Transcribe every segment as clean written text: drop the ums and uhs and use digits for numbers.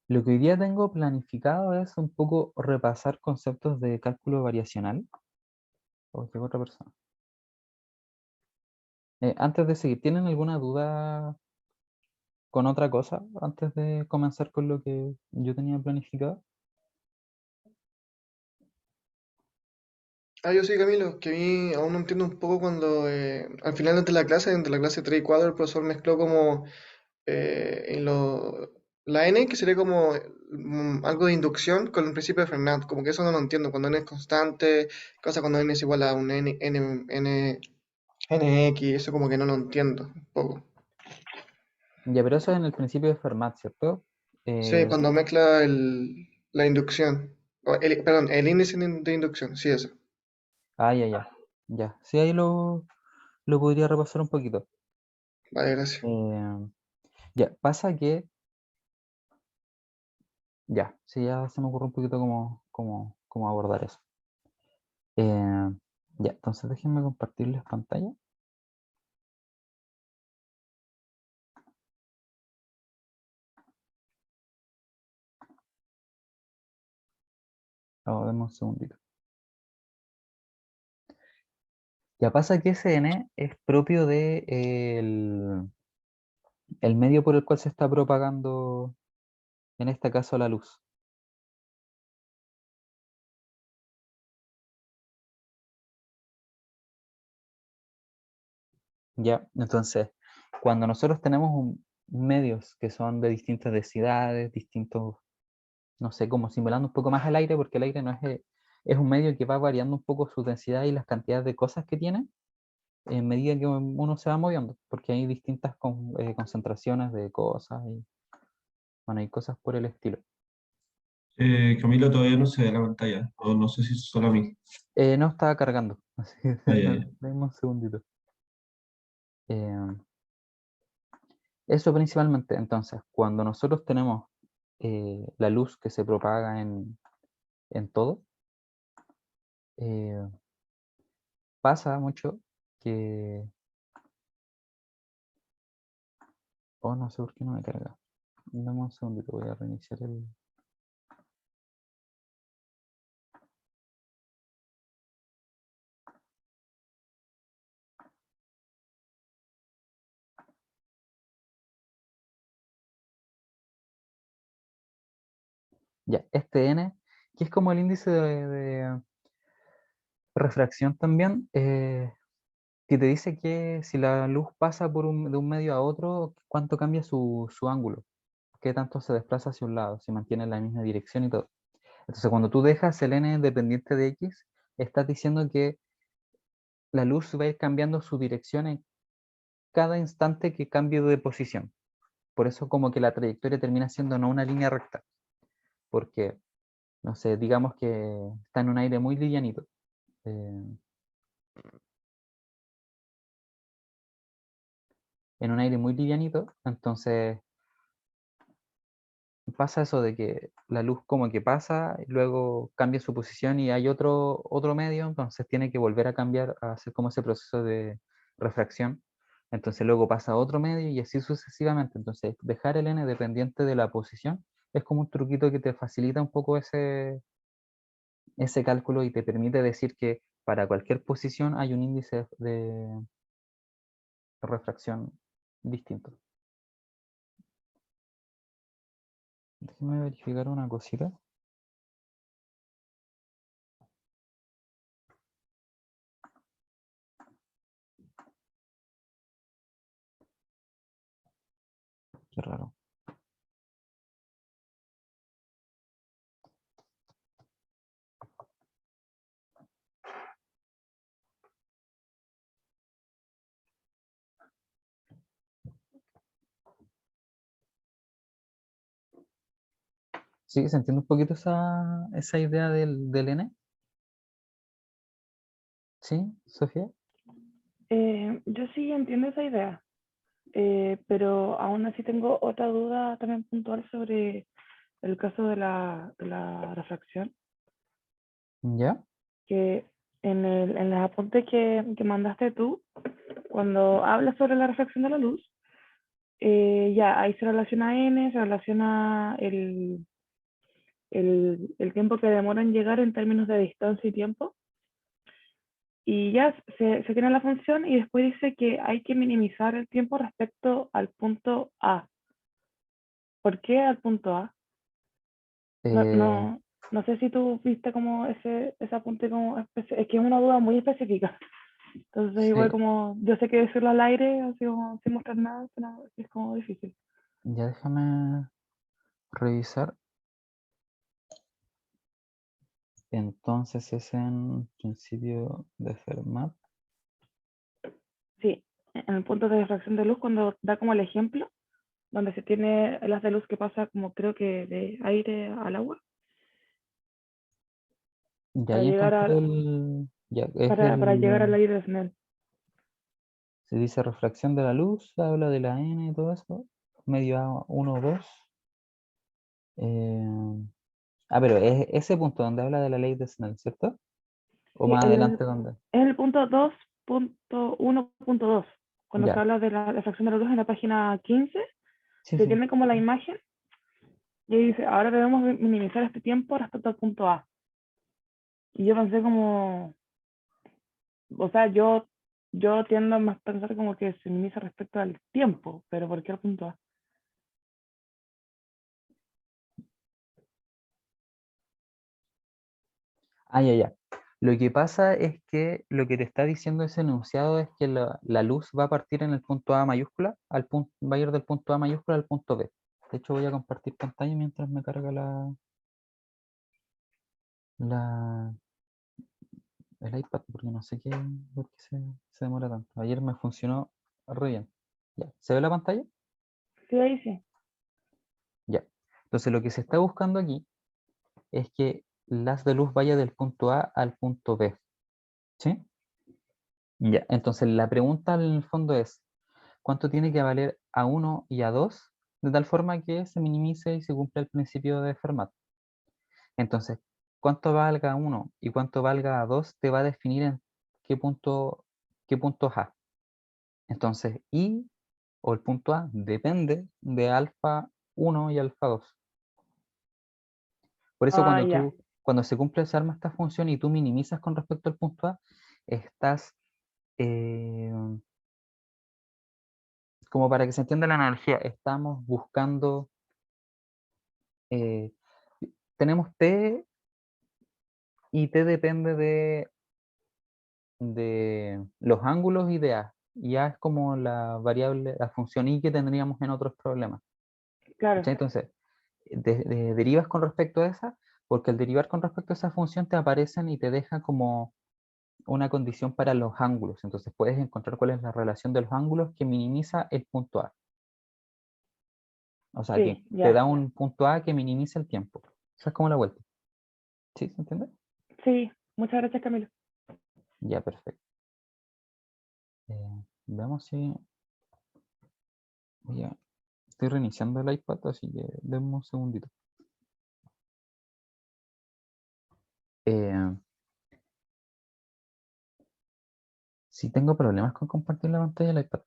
Lo que hoy día tengo planificado es un poco repasar conceptos de cálculo variacional. O llegó otra persona. Antes de seguir, ¿tienen alguna duda con otra cosa antes de comenzar con lo que yo tenía planificado? Yo sí, Camilo, que a mí aún no entiendo un poco cuando al final de la clase, entre la clase 3 y 4, el profesor mezcló como la N, que sería como algo de inducción, con el principio de Fermat. Como que eso no lo entiendo. Cuando N es constante, cosa cuando N es igual a un NX, eso como que no lo entiendo un poco. Ya, pero eso es en el principio de Fermat, ¿cierto? Sí, Eh, cuando mezcla la inducción. Perdón, el índice de inducción, sí, eso. ya, ya. Ya, sí, ahí lo podría repasar un poquito. Vale, gracias. Eh, ya, pasa que, ya, sí, ya se me ocurre un poquito cómo abordar eso. Eh, ya, entonces déjenme compartirles pantalla. Denme un segundito. Ya pasa que SN es propio de el medio por el cual se está propagando, en este caso, la luz. ¿Ya? Entonces, cuando nosotros tenemos medios que son de distintas densidades, distintos, no sé, como simulando un poco más el aire, porque el aire no es, es un medio que va variando un poco su densidad y las cantidades de cosas que tiene en medida que uno se va moviendo, porque hay distintas concentraciones de cosas y, bueno, hay cosas por el estilo. Camilo todavía no se ve la pantalla, o no sé si es solo a mí. No estaba cargando, así que Ah, ya, ya. denme un segundito. Eh, Eso principalmente, entonces, cuando nosotros tenemos la luz que se propaga en todo, eh, pasa mucho que... Oh, no sé por qué no me carga. Dame un segundito, voy a reiniciar el... Ya, este N, que es como el índice de refracción también, que te dice que si la luz pasa de un medio a otro, cuánto cambia su ángulo, qué tanto se desplaza hacia un lado, si mantiene la misma dirección y todo. Entonces, cuando tú dejas el n dependiente de x, estás diciendo que la luz va a ir cambiando su dirección en cada instante que cambie de posición. Por eso como que la trayectoria termina siendo no una línea recta, porque, no sé, digamos que está en un aire muy livianito. eh, en un aire muy livianito, entonces pasa eso de que la luz como que pasa, y luego cambia su posición y hay otro medio, entonces tiene que volver a cambiar, a hacer como ese proceso de refracción. Entonces luego pasa a otro medio y así sucesivamente. Entonces dejar el n dependiente de la posición es como un truquito que te facilita un poco ese cálculo y te permite decir que para cualquier posición hay un índice de refracción distinto. Déjame verificar una cosita. Qué raro. Sí, se entiende un poquito esa idea del N. ¿Sí, Sofía? Yo sí entiendo esa idea, pero aún así tengo otra duda también puntual sobre el caso de la refracción, ¿Ya? que en los apuntes que mandaste tú, cuando hablas sobre la refracción de la luz, ya, ahí se relaciona n, se relaciona el tiempo que demora en llegar en términos de distancia y tiempo. Y ya se tiene la función y después dice que hay que minimizar el tiempo respecto al punto A. ¿Por qué al punto A? No, Eh, no, no sé si tú viste como ese apunte como es que es una duda muy específica. Entonces igual sí, como yo sé que decirlo al aire, así como sin mostrar nada, pero es como difícil. ya déjame revisar. Entonces es en principio de Fermat. Sí, en el punto de difracción de luz, cuando da como el ejemplo, donde se tiene el haz de luz que pasa como creo que de aire al agua, Ya para ahí llegar encontré al, el. Ya, es para llegar a la el. ley de Snell. Se dice refracción de la luz, habla de la N y todo eso. Medio A 1 2. Pero es ese punto donde habla de la ley de Snell, ¿cierto? O Sí, más adelante donde. es el punto 2.1.2, cuando se Ya, habla de la refracción de la luz en la página 15, sí, se sí. tiene como la imagen y dice, ahora debemos minimizar este tiempo respecto al punto A. Y yo pensé como, o sea, yo tiendo a más pensar como que se minimiza respecto al tiempo, pero ¿por qué al punto A? Ya, ya. Lo que pasa es que lo que te está diciendo ese enunciado es que la luz va a partir en el punto A mayúscula, va a ir del punto A mayúscula al punto B. De hecho, voy a compartir pantalla mientras me carga la, el iPad, porque no sé por qué se demora tanto. Ayer me funcionó re bien. Ya. ¿Se ve la pantalla? Sí, ahí sí. Ya. Entonces, lo que se está buscando aquí es que el haz de luz vaya del punto A al punto B. ¿Sí? Ya. Entonces, la pregunta en el fondo es, ¿cuánto tiene que valer A1 y A2? De tal forma que se minimice y se cumpla el principio de Fermat. Entonces, cuánto valga A1 y cuánto valga A2 te va a definir en qué punto A. Entonces, I o el punto A depende de alfa 1 y alfa 2. Por eso Ah, ya, cuando se cumple, se arma esta función y tú minimizas con respecto al punto A, estás, eh, como para que se entienda la analogía, estamos buscando, eh, tenemos T y T depende de los ángulos y de A. Y A es como la variable, la función I que tendríamos en otros problemas. claro. ¿Cachai? Entonces, derivas con respecto a esa, porque al derivar con respecto a esa función te aparecen y te deja como una condición para los ángulos. Entonces puedes encontrar cuál es la relación de los ángulos que minimiza el punto A. O sea, que Sí, te ya. da un punto A que minimiza el tiempo. Esa es como la vuelta. ¿Sí? ¿Se entiende? Sí, muchas gracias, Camilo. Ya, perfecto. Veamos si... Estoy reiniciando el iPad, así que denme un segundito. Eh, si tengo problemas con compartir la pantalla del iPad,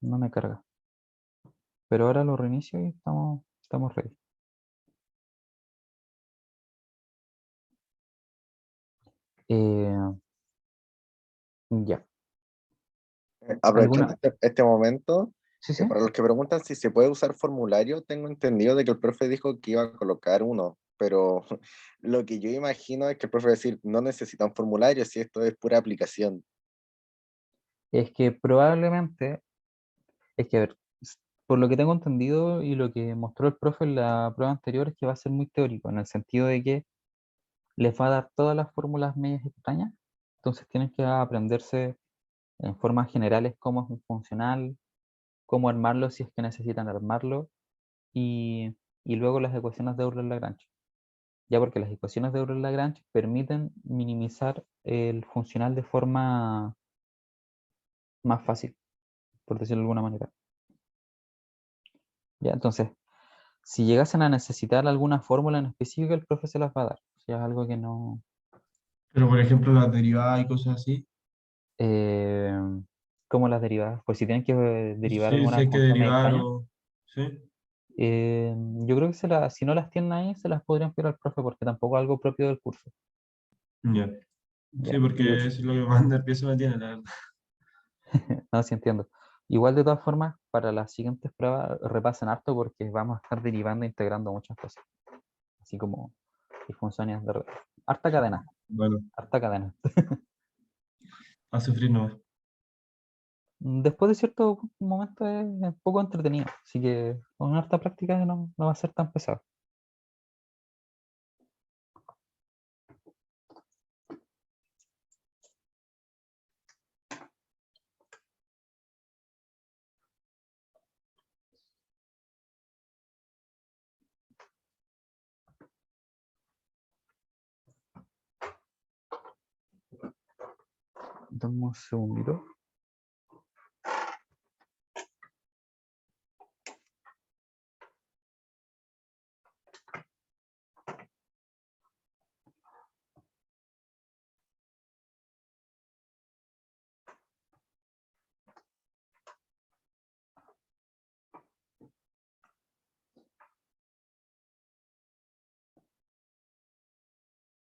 no me carga. Pero ahora lo reinicio y estamos ready. Eh, ya. Aprovechando ¿Alguna? este momento, Sí, sí. para los que preguntan si se puede usar formulario, tengo entendido de que el profe dijo que iba a colocar uno, pero lo que yo imagino es que el profe va a decir, no necesitan formulario si esto es pura aplicación. Es que probablemente, es que a ver, por lo que tengo entendido y lo que mostró el profe en la prueba anterior es que va a ser muy teórico, en el sentido de que les va a dar todas las fórmulas medias extrañas, entonces tienen que aprenderse en formas generales cómo es un funcional, cómo armarlo si es que necesitan armarlo, y luego las ecuaciones de Euler-Lagrange. Ya porque las ecuaciones de Euler-Lagrange permiten minimizar el funcional de forma más fácil, por decirlo de alguna manera. Ya, entonces, si llegasen a necesitar alguna fórmula en específico, el profe se las va a dar. Si es algo que no... Pero por ejemplo las derivadas y cosas así. eh, como las derivadas, pues si tienen que derivar Sí, sí alguna hay que función media derivar extraña. o... Sí, Yo creo que si no las tienen ahí, se las podrían pedir al profe, porque tampoco es algo propio del curso. ya. Ya, Sí, porque eso es lo que más nervioso me tiene, la verdad. no, sí entiendo. Igual de todas formas, para las siguientes pruebas repasen harto porque vamos a estar derivando e integrando muchas cosas. Así como disfunciones de harta cadena, Bueno, harta cadena. a sufrir nomás. Después de cierto momento es un poco entretenido, así que con harta práctica no va a ser tan pesado. Dame un segundito.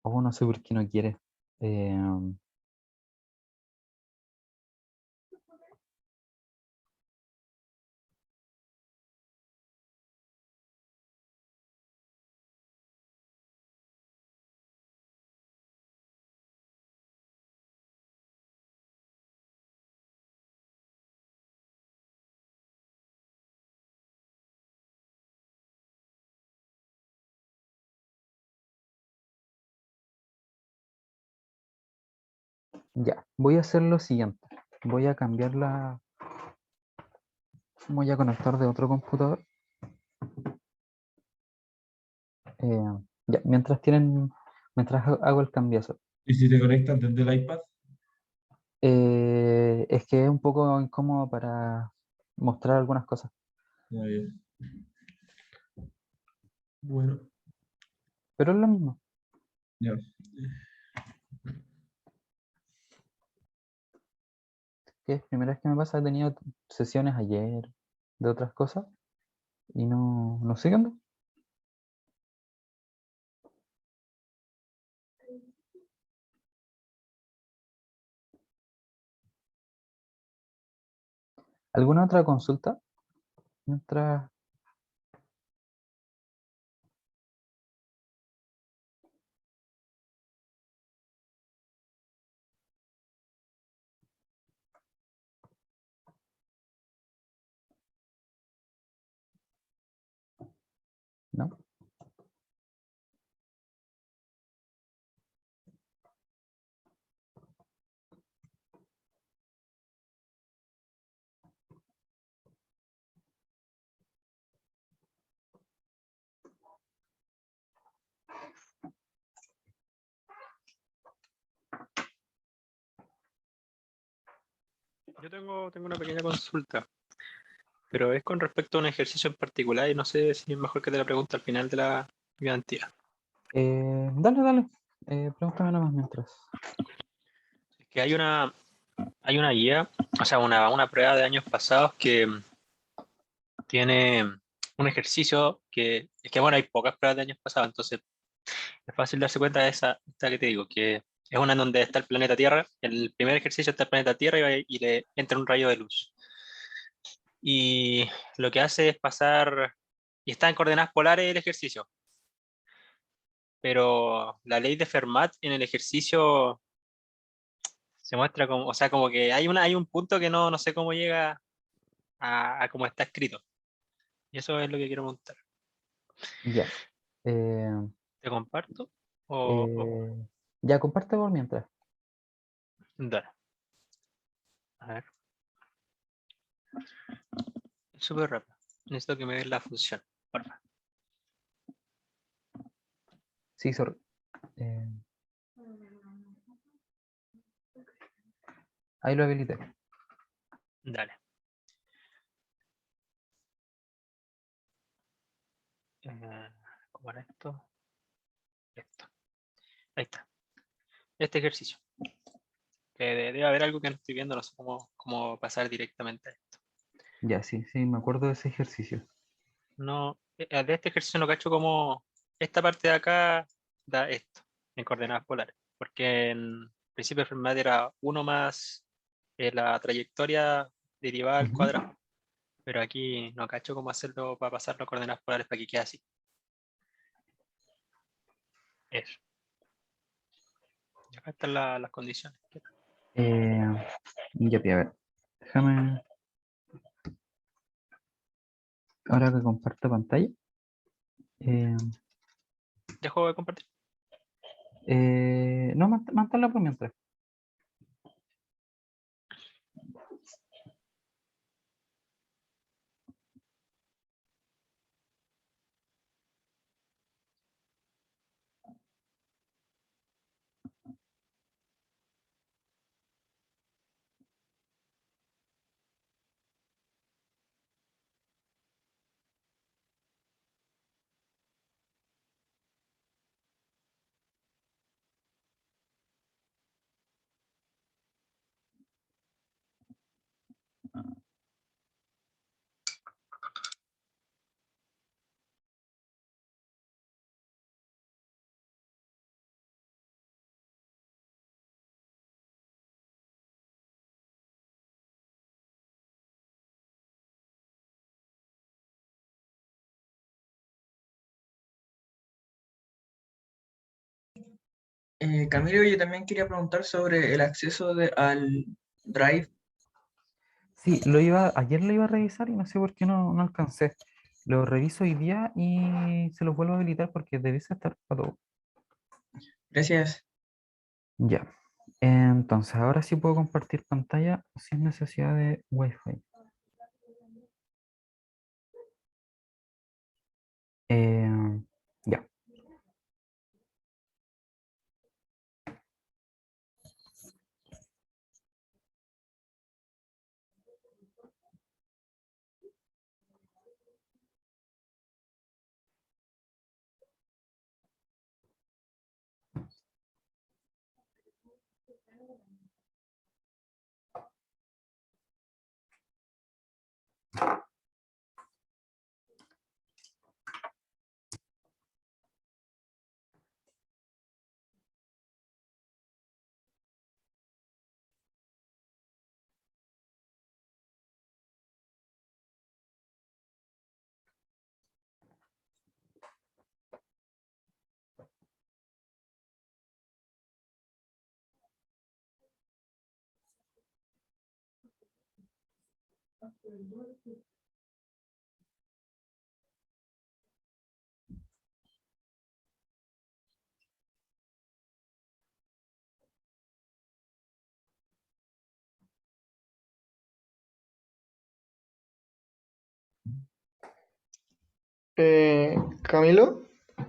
Oh, no sé por qué no quiere. Eh, ya, voy a hacer lo siguiente. Voy a cambiar voy a conectar de otro computador. Ya, mientras hago el cambiazo. ¿Y si te conectas desde el iPad? Es que es un poco incómodo para mostrar algunas cosas. Ah, ya. Bueno, Pero es lo mismo. ya. Que es primera vez que me pasa, he tenido sesiones ayer de otras cosas y no sé qué onda. ¿Alguna otra consulta? Mientras... ¿No? Yo tengo una pequeña consulta, pero es con respecto a un ejercicio en particular y no sé si es mejor que te la pregunte al final de la garantía. Dale. Pregúntame nomás mientras. Es que hay una guía, o sea, una prueba de años pasados que tiene un ejercicio es que bueno, hay pocas pruebas de años pasados, entonces es fácil darse cuenta de esta que te digo, que es una en donde está el planeta Tierra. El primer ejercicio está el planeta Tierra y le entra un rayo de luz. Y lo que hace es pasar, y está en coordenadas polares el ejercicio, pero la ley de Fermat en el ejercicio se muestra como, o sea, como que hay un punto que no sé cómo llega a cómo está escrito. Y eso es lo que quiero montar. Ya. Eh, ¿Te comparto? eh, ya, comparte por mientras. Dale. A ver, súper rápido. Necesito que me des la función, porfa. Sí, sorry. Ahí lo habilité. Dale. ¿Cómo era esto? Esto. Ahí está. Este ejercicio. ¿Ok? Debe haber algo que no estoy viendo, no sé cómo pasar directamente a esto. Ya, sí, sí, me acuerdo de ese ejercicio. No, de este ejercicio no cacho como esta parte de acá da esto en coordenadas polares, porque en principio de Fermat era 1 más la trayectoria derivada al Ujú. cuadrado, pero aquí no cacho cómo hacerlo para pasarlo a coordenadas polares para que quede así. Eso. Y acá están las condiciones. Eh, ya, a ver, déjame, ahora que comparto pantalla. eh, ¿Dejo de compartir? no, manténla por mientras. Camilo, yo también quería preguntar sobre el acceso al Drive. Sí, ayer lo iba a revisar y no sé por qué no alcancé. Lo reviso hoy día y se los vuelvo a habilitar porque debe estar para todo. Gracias. Ya. Entonces, ahora sí puedo compartir pantalla sin necesidad de Wi-Fi. Ya. Camilo,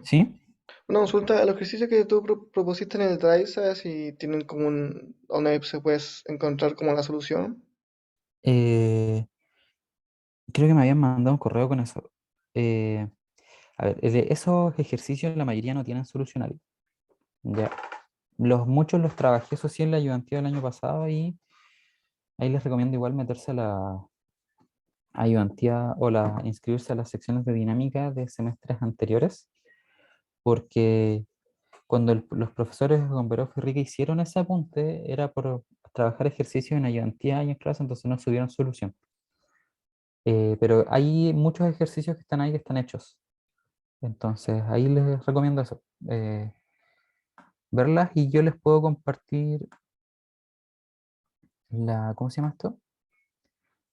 ¿Sí? una consulta, a los ejercicios que tú propusiste en el Drive, ¿sabes si tienen como donde se puedes encontrar como la solución? Eh, Creo que me habían mandado un correo con eso. Eh, a ver, de esos ejercicios la mayoría no tienen solucionario. Ya. Muchos los trabajé, eso sí, en la ayudantía del año pasado y ahí les recomiendo igual meterse a la ayudantía o inscribirse a las secciones de dinámica de semestres anteriores, porque cuando los profesores Gomberov y Rica hicieron ese apunte, era por trabajar ejercicios en ayudantía y en clase, entonces no subieron solución. Pero hay muchos ejercicios que están ahí que están hechos. Entonces ahí les recomiendo eso. Verlas y yo les puedo compartir ¿cómo se llama esto?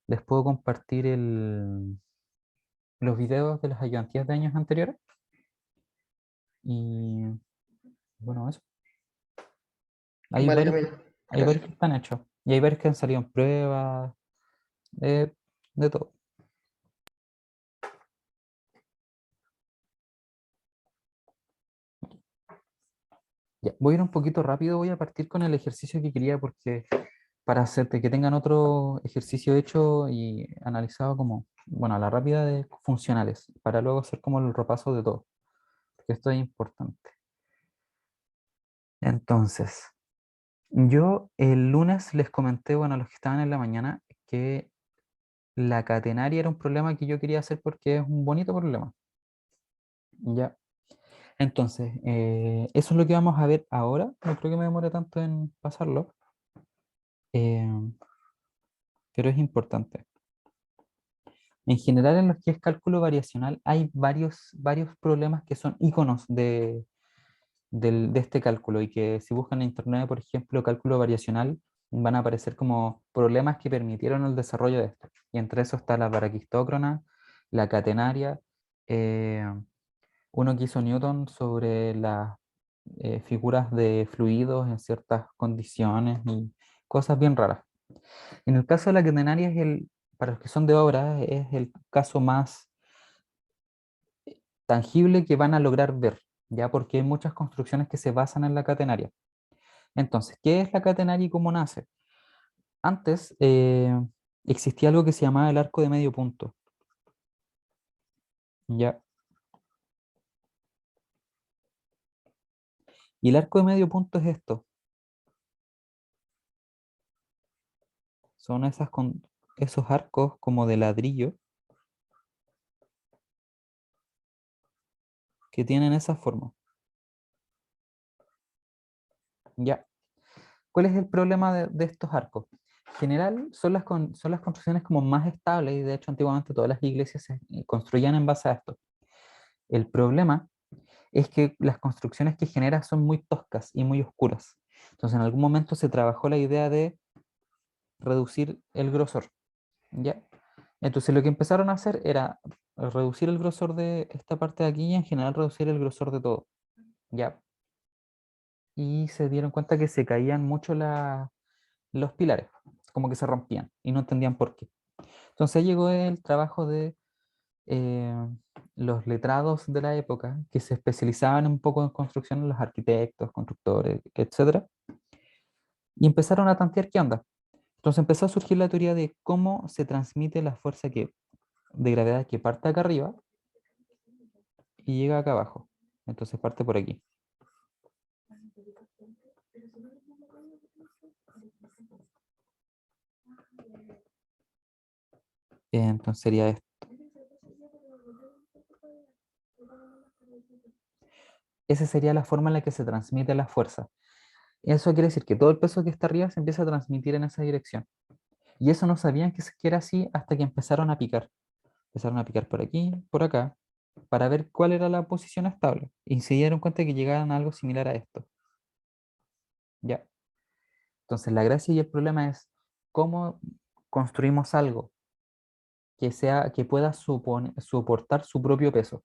Les puedo compartir los videos de las ayudantías de años anteriores. Y bueno, eso. Hay Vale, varios, Camilo, hay varios gracias. que están hechos. Y hay varios que han salido en pruebas, eh, de todo. Ya, voy a ir un poquito rápido, voy a partir con el ejercicio que quería porque para hacerte que tengan otro ejercicio hecho y analizado como, bueno, a la rápida de funcionales, para luego hacer como el repaso de todo, porque esto es importante. Entonces, Yo el lunes les comenté, bueno, a los que estaban en la mañana, que la catenaria era un problema que yo quería hacer porque es un bonito problema. Ya. Entonces, eso es lo que vamos a ver ahora. No creo que me demore tanto en pasarlo, eh, pero es importante. En general, en lo que es cálculo variacional, hay varios problemas que son iconos de este cálculo y que si buscan en internet, por ejemplo, cálculo variacional, van a aparecer como problemas que permitieron el desarrollo de esto. Y entre eso está la baraquistócrona, la catenaria, eh, uno que hizo Newton sobre las figuras de fluidos en ciertas condiciones y cosas bien raras. En el caso de la catenaria, para los que son de obra, es el caso más tangible que van a lograr ver, ya porque hay muchas construcciones que se basan en la catenaria. Entonces, ¿qué es la catenaria y cómo nace? Antes existía algo que se llamaba el arco de medio punto. ¿Ya? Y el arco de medio punto es esto. Son esos arcos como de ladrillo que tienen esa forma. ¿Ya? ¿Cuál es el problema de estos arcos? En general son las construcciones como más estables y de hecho antiguamente todas las iglesias se construían en base a esto. El problema es que las construcciones que genera son muy toscas y muy oscuras. Entonces en algún momento se trabajó la idea de reducir el grosor, ¿ya? Entonces lo que empezaron a hacer era reducir el grosor de esta parte de aquí y en general reducir el grosor de todo, ¿ya? Y se dieron cuenta que se caían mucho los pilares, como que se rompían y no entendían por qué. Entonces llegó el trabajo de eh, los letrados de la época que se especializaban un poco en construcción, los arquitectos, constructores, etcétera, y empezaron a tantear qué onda. Entonces empezó a surgir la teoría de cómo se transmite la fuerza de gravedad que parte acá arriba y llega acá abajo. Entonces parte por aquí. Entonces sería esto. Esa sería la forma en la que se transmite la fuerza. Eso quiere decir que todo el peso que está arriba se empieza a transmitir en esa dirección. Y eso no sabían que era así hasta que empezaron a picar. Empezaron a picar por aquí, por acá, para ver cuál era la posición estable. Y se dieron cuenta que llegaban a algo similar a esto. ¿Ya? Entonces la gracia y el problema es cómo construimos algo que pueda soportar su propio peso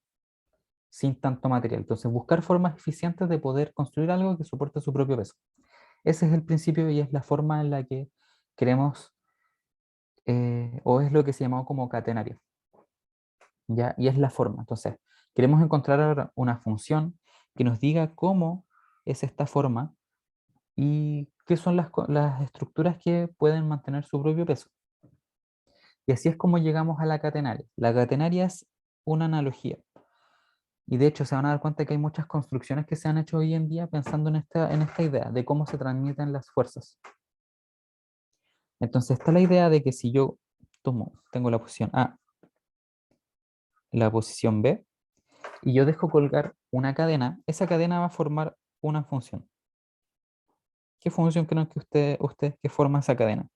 sin tanto material. Entonces buscar formas eficientes de poder construir algo que soporte su propio peso. Ese es el principio y es la forma en la que queremos, o es lo que se llamó como catenario. ¿Ya? Y es la forma. Entonces, queremos encontrar ahora una función que nos diga cómo es esta forma y qué son las estructuras que pueden mantener su propio peso. Y así es como llegamos a la catenaria. La catenaria es una analogía. Y de hecho se van a dar cuenta que hay muchas construcciones que se han hecho hoy en día pensando en esta idea de cómo se transmiten las fuerzas. Entonces está la idea de que si yo tengo la posición A, la posición B, y yo dejo colgar una cadena, esa cadena va a formar una función. ¿Qué función creen que ustedes que forma esa cadena?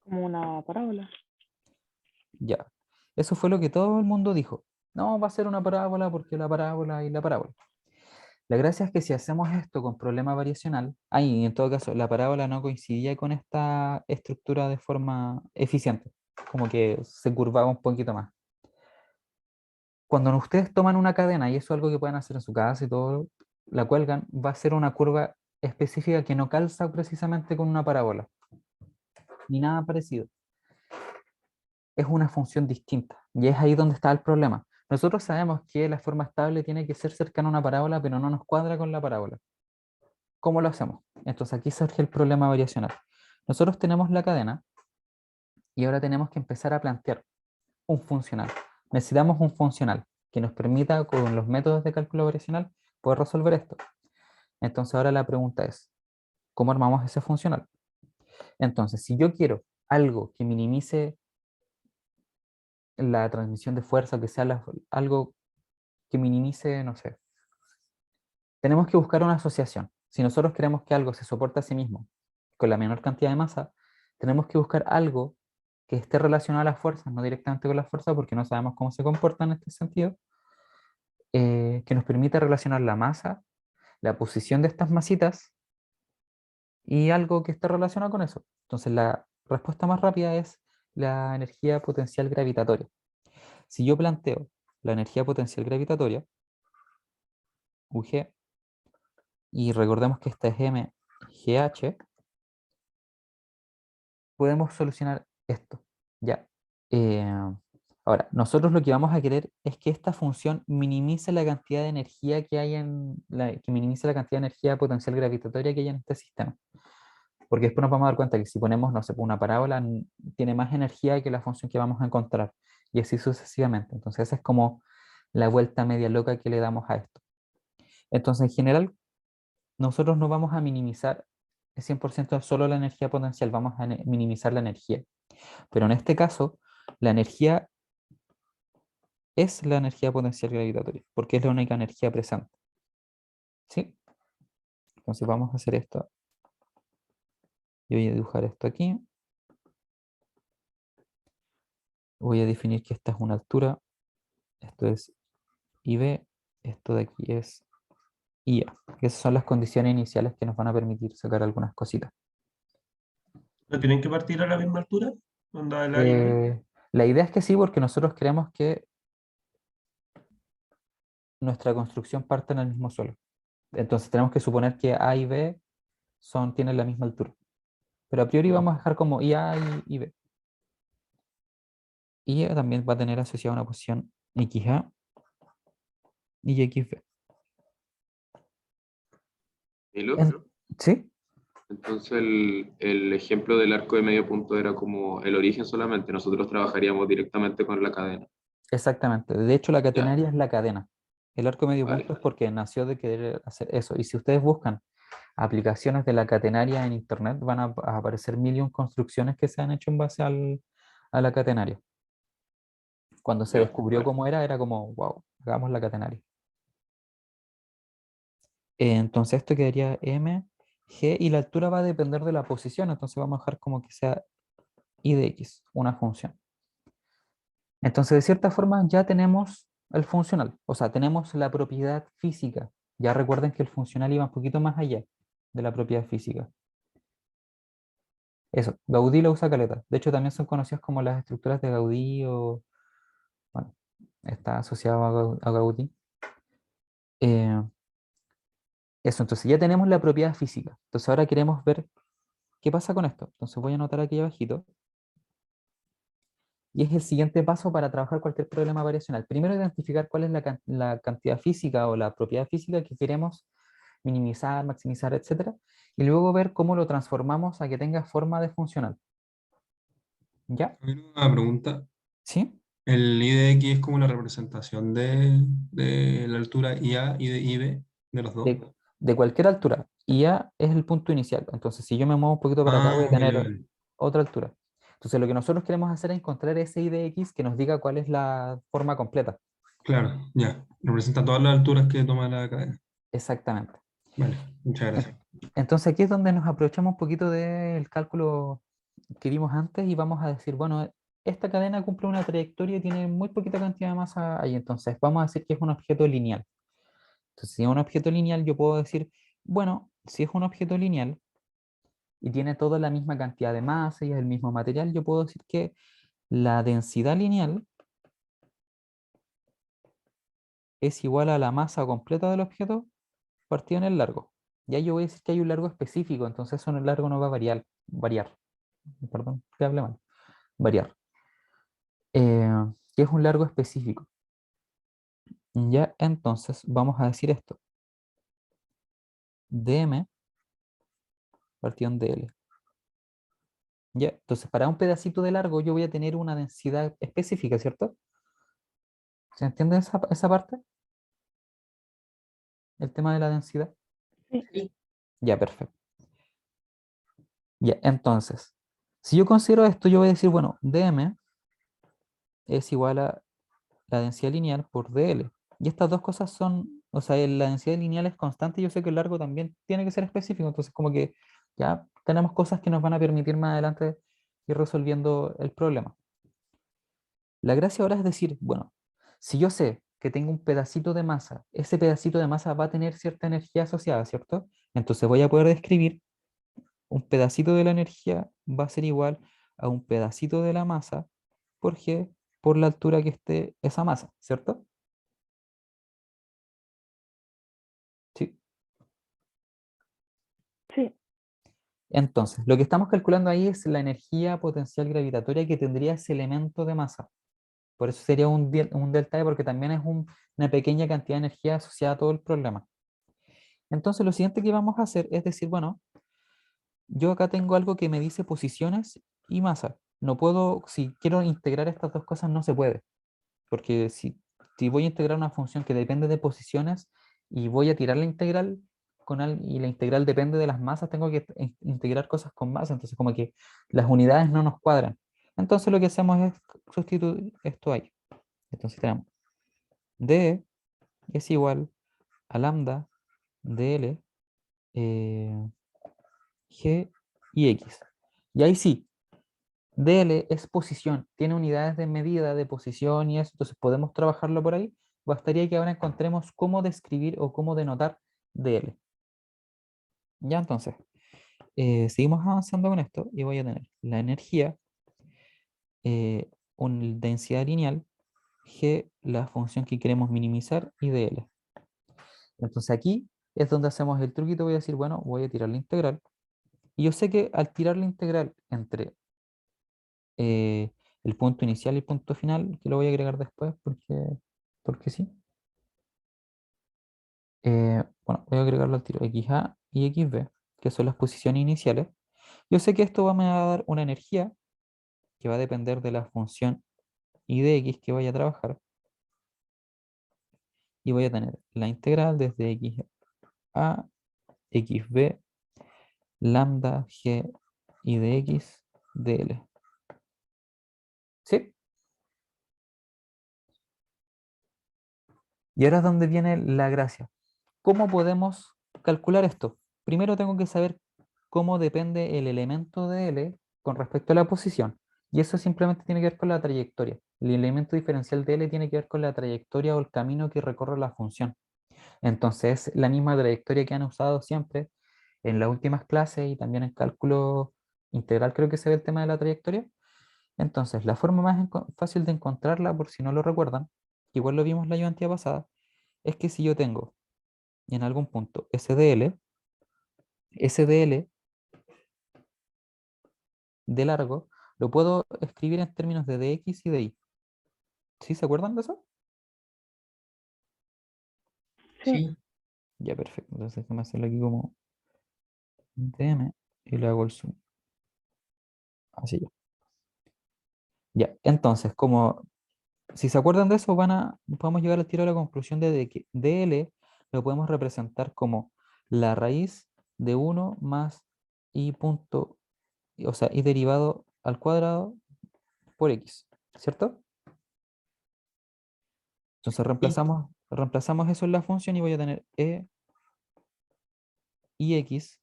Como una parábola. Ya. Eso fue lo que todo el mundo dijo. No, va a ser una parábola porque la parábola y la parábola. La gracia es que si hacemos esto con problema variacional, ahí en todo caso la parábola no coincidía con esta estructura de forma eficiente, como que se curvaba un poquito más. Cuando ustedes toman una cadena, y eso es algo que pueden hacer en su casa y todo, la cuelgan, va a ser una curva específica que no calza precisamente con una parábola, ni nada parecido. Es una función distinta, y es ahí donde está el problema. Nosotros sabemos que la forma estable tiene que ser cercana a una parábola, pero no nos cuadra con la parábola. ¿Cómo lo hacemos? Entonces aquí surge el problema variacional. Nosotros tenemos la cadena y ahora tenemos que empezar a plantear un funcional. Necesitamos un funcional que nos permita con los métodos de cálculo variacional poder resolver esto. Entonces ahora la pregunta es, ¿cómo armamos ese funcional? Entonces, si yo quiero algo que minimice la transmisión de fuerza, que sea algo que minimice, no sé, tenemos que buscar una asociación. Si nosotros queremos que algo se soporte a sí mismo con la menor cantidad de masa, tenemos que buscar algo que esté relacionado a las fuerzas, no directamente con las fuerzas, porque no sabemos cómo se comportan en este sentido, que nos permita relacionar la masa, la posición de estas masitas y algo que esté relacionado con eso. Entonces la respuesta más rápida es la energía potencial gravitatoria. Si yo planteo la energía potencial gravitatoria, UG, y recordemos que esta es mgh, podemos solucionar esto. Ya. Eh, Ahora, nosotros lo que vamos a querer es que esta función minimice la cantidad de energía que hay que minimice la cantidad de energía potencial gravitatoria que hay en este sistema. Porque después nos vamos a dar cuenta que si ponemos, no sé, una parábola, tiene más energía que la función que vamos a encontrar. Y así sucesivamente. Entonces esa es como la vuelta media loca que le damos a esto. Entonces, en general, nosotros no vamos a minimizar el 100% solo la energía potencial, vamos a minimizar la energía. Pero en este caso, la energía es la energía potencial gravitatoria, porque es la única energía presente. ¿Sí? Entonces vamos a hacer esto. Yo voy a dibujar esto aquí. Voy a definir que esta es una altura. Esto es IB. Esto de aquí es IA. Esas son las condiciones iniciales que nos van a permitir sacar algunas cositas. ¿No tienen que partir a la misma altura? ¿Onda el A y B? La idea es que sí, porque nosotros queremos que nuestra construcción parta en el mismo suelo. Entonces tenemos que suponer que A y B tienen la misma altura. Pero a priori vamos a dejar como IA y B. Y también va a tener asociada una posición XA y XB. Milo, ¿Sí? entonces el ejemplo del arco de medio punto era como el origen solamente, nosotros trabajaríamos directamente con la cadena. Exactamente. De hecho, la Ya, catenaria es la cadena. El arco medio vale. punto es porque nació de querer hacer eso. Y si ustedes buscan aplicaciones de la catenaria en internet, van a aparecer mil y un construcciones que se han hecho en base a la catenaria. Cuando se Ya, descubrió vale. cómo era como, wow, hagamos la catenaria. Entonces esto quedaría m, g, y la altura va a depender de la posición, entonces vamos a dejar como que sea y de x, una función. Entonces de cierta forma ya tenemos el funcional, o sea, tenemos la propiedad física. Ya recuerden que el funcional iba un poquito más allá de la propiedad física. Eso, Gaudí lo usa caleta. De hecho, también son conocidas como las estructuras de Gaudí o, bueno, está asociado a Gaudí. Eso, entonces ya tenemos la propiedad física. Entonces ahora queremos ver qué pasa con esto. Entonces voy a anotar aquí abajito. Y es el siguiente paso para trabajar cualquier problema variacional. Primero identificar cuál es la cantidad física o la propiedad física que queremos minimizar, maximizar, etcétera. Y luego ver cómo lo transformamos a que tenga forma de funcional. ¿Ya? A ver, una pregunta. ¿Sí? El I de X es como la representación de la altura IA y de IB de los dos. De cualquier altura. Y A es el punto inicial. Entonces, si yo me muevo un poquito para acá, voy Ah, a vale, tener vale. otra altura. Entonces, lo que nosotros queremos hacer es encontrar ese I de X que nos diga cuál es la forma completa. Claro, ya. Representa todas las alturas que toma la cadena. Exactamente. Vale, muchas gracias. Entonces, aquí es donde nos aprovechamos un poquito del cálculo que vimos antes y vamos a decir, bueno, esta cadena cumple una trayectoria y tiene muy poquita cantidad de masa ahí. Entonces, vamos a decir que es un objeto lineal. Entonces, si es un objeto lineal, yo puedo decir, bueno, si es un objeto lineal y tiene toda la misma cantidad de masa y es el mismo material, yo puedo decir que la densidad lineal es igual a la masa completa del objeto partido en el largo. Ya yo voy a decir que hay un largo específico, entonces eso en el largo no va a variar. Perdón, que hable mal. Variar. Que es un largo específico. Ya, entonces vamos a decir esto. dm partido en dl. Ya, entonces para un pedacito de largo yo voy a tener una densidad específica, ¿cierto? ¿Se entiende esa parte? El tema de la densidad. Sí. Ya, perfecto. Ya, entonces, si yo considero esto, yo voy a decir, bueno, dm es igual a la densidad lineal por dl. Y estas dos cosas son, o sea, la densidad lineal es constante y yo sé que el largo también tiene que ser específico, entonces como que ya tenemos cosas que nos van a permitir más adelante ir resolviendo el problema. La gracia ahora es decir, bueno, si yo sé que tengo un pedacito de masa, ese pedacito de masa va a tener cierta energía asociada, ¿cierto? Entonces voy a poder describir un pedacito de la energía va a ser igual a un pedacito de la masa por G por la altura que esté esa masa, ¿cierto? Sí. Sí, Entonces, lo que estamos calculando ahí es la energía potencial gravitatoria que tendría ese elemento de masa. Por eso sería un delta E, porque también es una pequeña cantidad de energía asociada a todo el problema. Entonces, lo siguiente que vamos a hacer es decir, bueno, yo acá tengo algo que me dice posiciones y masa. No puedo, si quiero integrar estas dos cosas, no se puede. Porque si voy a integrar una función que depende de posiciones y voy a tirar la integral y la integral depende de las masas, tengo que integrar cosas con masa, entonces como que las unidades no nos cuadran. Entonces lo que hacemos es sustituir esto ahí. Entonces tenemos d es igual a lambda dl g y x. Y ahí sí, dl es posición, tiene unidades de medida de posición y eso, entonces podemos trabajarlo por ahí. Bastaría que ahora encontremos cómo describir o cómo denotar dl. Ya entonces, seguimos avanzando con esto y voy a tener la energía, una densidad lineal, g, la función que queremos minimizar, y dl. Entonces aquí es donde hacemos el truquito, voy a decir, bueno, voy a tirar la integral. Y yo sé que al tirar la integral entre el punto inicial y el punto final, que lo voy a agregar después porque sí. Bueno, voy a agregarlo al tiro XA y XB, que son las posiciones iniciales. Yo sé que esto me va a dar una energía que va a depender de la función y de X que vaya a trabajar. Y voy a tener la integral desde XA, XB, lambda, G y de X, dl. ¿Sí? Y ahora es donde viene la gracia. ¿Cómo podemos calcular esto? Primero tengo que saber cómo depende el elemento de L con respecto a la posición. Y eso simplemente tiene que ver con la trayectoria. El elemento diferencial de L tiene que ver con la trayectoria o el camino que recorre la función. Entonces, la misma trayectoria que han usado siempre en las últimas clases y también en cálculo integral creo que se ve el tema de la trayectoria. Entonces, la forma más fácil de encontrarla, por si no lo recuerdan, que igual lo vimos la ayudantía pasada, es que si yo tengo en algún punto SDL de largo, lo puedo escribir en términos de dx y de y. ¿Sí se acuerdan de eso? sí. Sí. Ya, perfecto. Entonces déjame hacerlo aquí como dm y le hago el zoom. Así ya. Ya, entonces, como si se acuerdan de eso, podemos llegar al tiro a la conclusión de que dl lo podemos representar como la raíz de 1 más y punto, o sea, y derivado al cuadrado por x, ¿cierto? Entonces Sí. reemplazamos eso en la función y voy a tener y x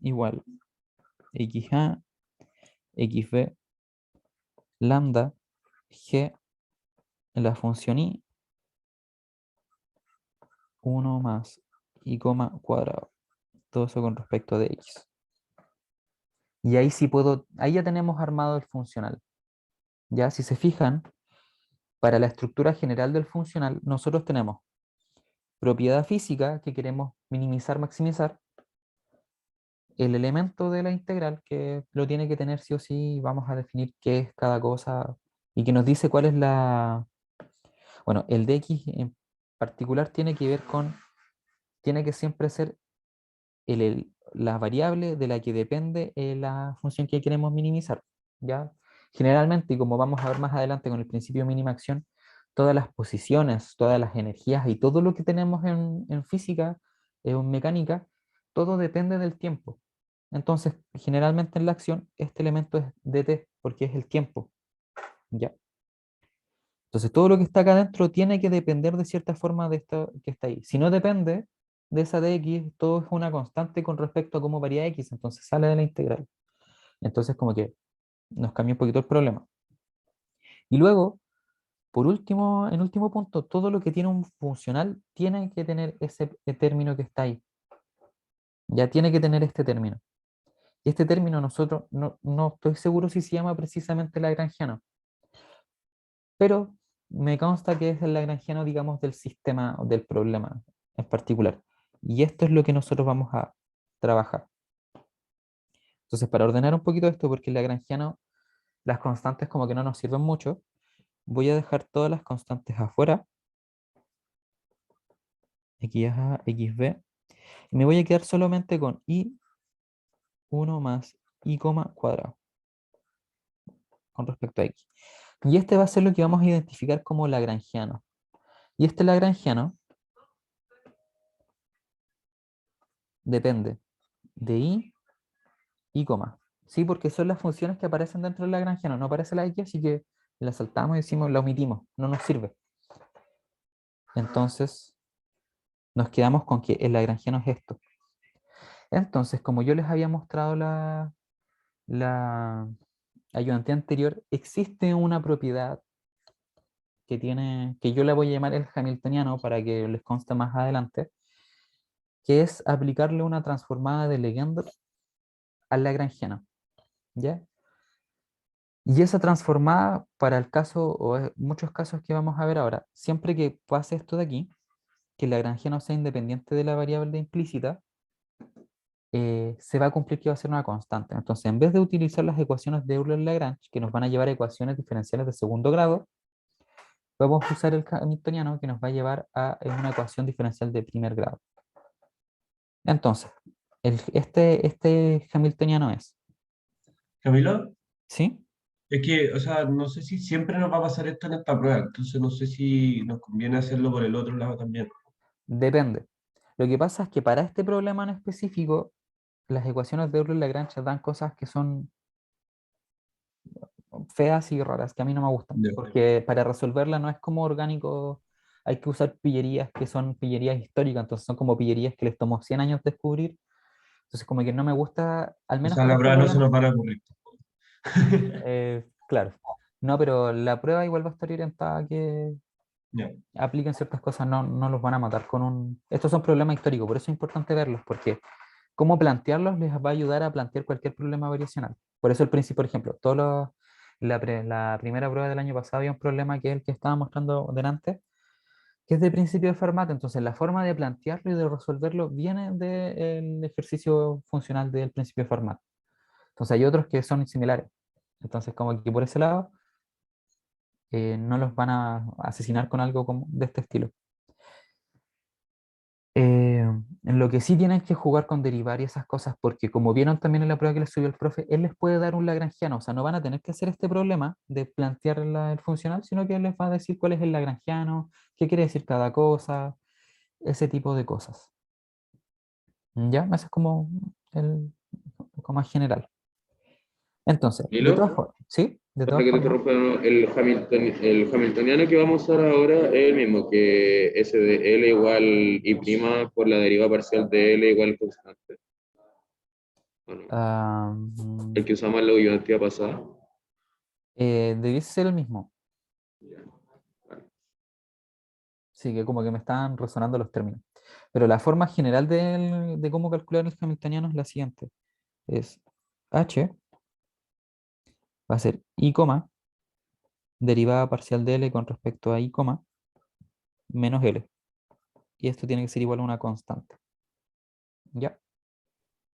igual xa, xb, lambda, g en la función y 1 más y coma cuadrado. Todo eso con respecto de x. Y ahí sí ahí ya tenemos armado el funcional. Ya, si se fijan, para la estructura general del funcional, nosotros tenemos propiedad física que queremos minimizar, maximizar, el elemento de la integral que lo tiene que tener sí o sí, vamos a definir qué es cada cosa y que nos dice cuál es bueno, el de x en particular tiene que siempre ser la variable de la que depende la función que queremos minimizar, ¿ya? Generalmente, y como vamos a ver más adelante con el principio de mínima acción, todas las posiciones, todas las energías y todo lo que tenemos en física mecánica, todo depende del tiempo. Entonces, generalmente en la acción, este elemento es dt, porque es el tiempo. ¿Ya? Entonces, todo lo que está acá adentro tiene que depender de cierta forma de esto que está ahí. Si no depende de esa dx, todo es una constante con respecto a cómo varía x, entonces sale de la integral. Entonces, como que nos cambia un poquito el problema. Y luego, por último, en último punto, todo lo que tiene un funcional tiene que tener ese término que está ahí. Ya tiene que tener este término. Y este término nosotros no estoy seguro si se llama precisamente lagrangiano, pero me consta que es el lagrangiano, digamos, del sistema o del problema en particular. Y esto es lo que nosotros vamos a trabajar. Entonces, para ordenar un poquito esto, porque el lagrangiano, las constantes como que no nos sirven mucho, voy a dejar todas las constantes afuera, xa, xb, y me voy a quedar solamente con i1 más i, cuadrado, con respecto a x. Y este va a ser lo que vamos a identificar como lagrangiano. Y este lagrangiano depende de y coma. Sí, porque son las funciones que aparecen dentro del lagrangiano. No aparece la x, así que la saltamos y decimos, la omitimos. No nos sirve. Entonces, nos quedamos con que el lagrangiano es esto. Entonces, como yo les había mostrado la ayudante anterior, existe una propiedad que tiene, que yo la voy a llamar el hamiltoniano para que les conste más adelante, que es aplicarle una transformada de Legendre al lagrangiano. ¿Ya? Y esa transformada para el caso, o muchos casos que vamos a ver ahora, siempre que pase esto de aquí, que el lagrangiano sea independiente de la variable implícita, se va a cumplir que va a ser una constante. Entonces, en vez de utilizar las ecuaciones de Euler-Lagrange, que nos van a llevar a ecuaciones diferenciales de segundo grado, vamos a usar el hamiltoniano que nos va a llevar a una ecuación diferencial de primer grado. Entonces, este hamiltoniano es, Camilo, ¿sí? es que, o sea, no sé si siempre nos va a pasar esto en esta prueba, entonces no sé si nos conviene hacerlo por el otro lado también. Depende. Lo que pasa es que para este problema en específico, las ecuaciones de Euler-Lagrange dan cosas que son feas y raras, que a mí no me gustan, Ya. porque para resolverla no es como orgánico, hay que usar pillerías que son pillerías históricas, entonces son como pillerías que les tomó 100 años descubrir, entonces como que no me gusta, al O menos sea, para la este prueba no se problema, nos van a ocurrir. claro, no, pero la prueba igual va a estar orientada a que Ya. apliquen ciertas cosas, no los van a matar con un... Estos son problemas históricos, por eso es importante verlos, porque cómo plantearlos les va a ayudar a plantear cualquier problema variacional. Por eso el principio, por ejemplo, la primera prueba del año pasado había un problema que es el que estaba mostrando delante, que es de principio de Fermat. Entonces la forma de plantearlo y de resolverlo viene del ejercicio funcional del principio de Fermat. Entonces hay otros que son similares. Entonces como que por ese lado no los van a asesinar con algo de este estilo. En lo que sí tienen que jugar con derivar y esas cosas, porque como vieron también en la prueba que les subió el profe, él les puede dar un lagrangiano, o sea, no van a tener que hacer este problema de plantear el funcional, sino que él les va a decir cuál es el lagrangiano, qué quiere decir cada cosa, ese tipo de cosas. ¿Ya? Eso es como como más general. Entonces, de todas Camilo, formas, ¿sí? De perdón todas que te formas, interrumpa, no, el hamiltoniano que vamos a usar ahora es el mismo, que S de L igual I' por la deriva parcial de L igual constante. ¿O no? ah, El que usamos en la ayudantía pasada. debiese ser el mismo. Ya, vale. Sí, que como que me están resonando los términos. Pero la forma general de cómo calcular el hamiltoniano es la siguiente. Es h va a ser i, derivada parcial de L con respecto a i, menos L. Y esto tiene que ser igual a una constante. ¿Ya?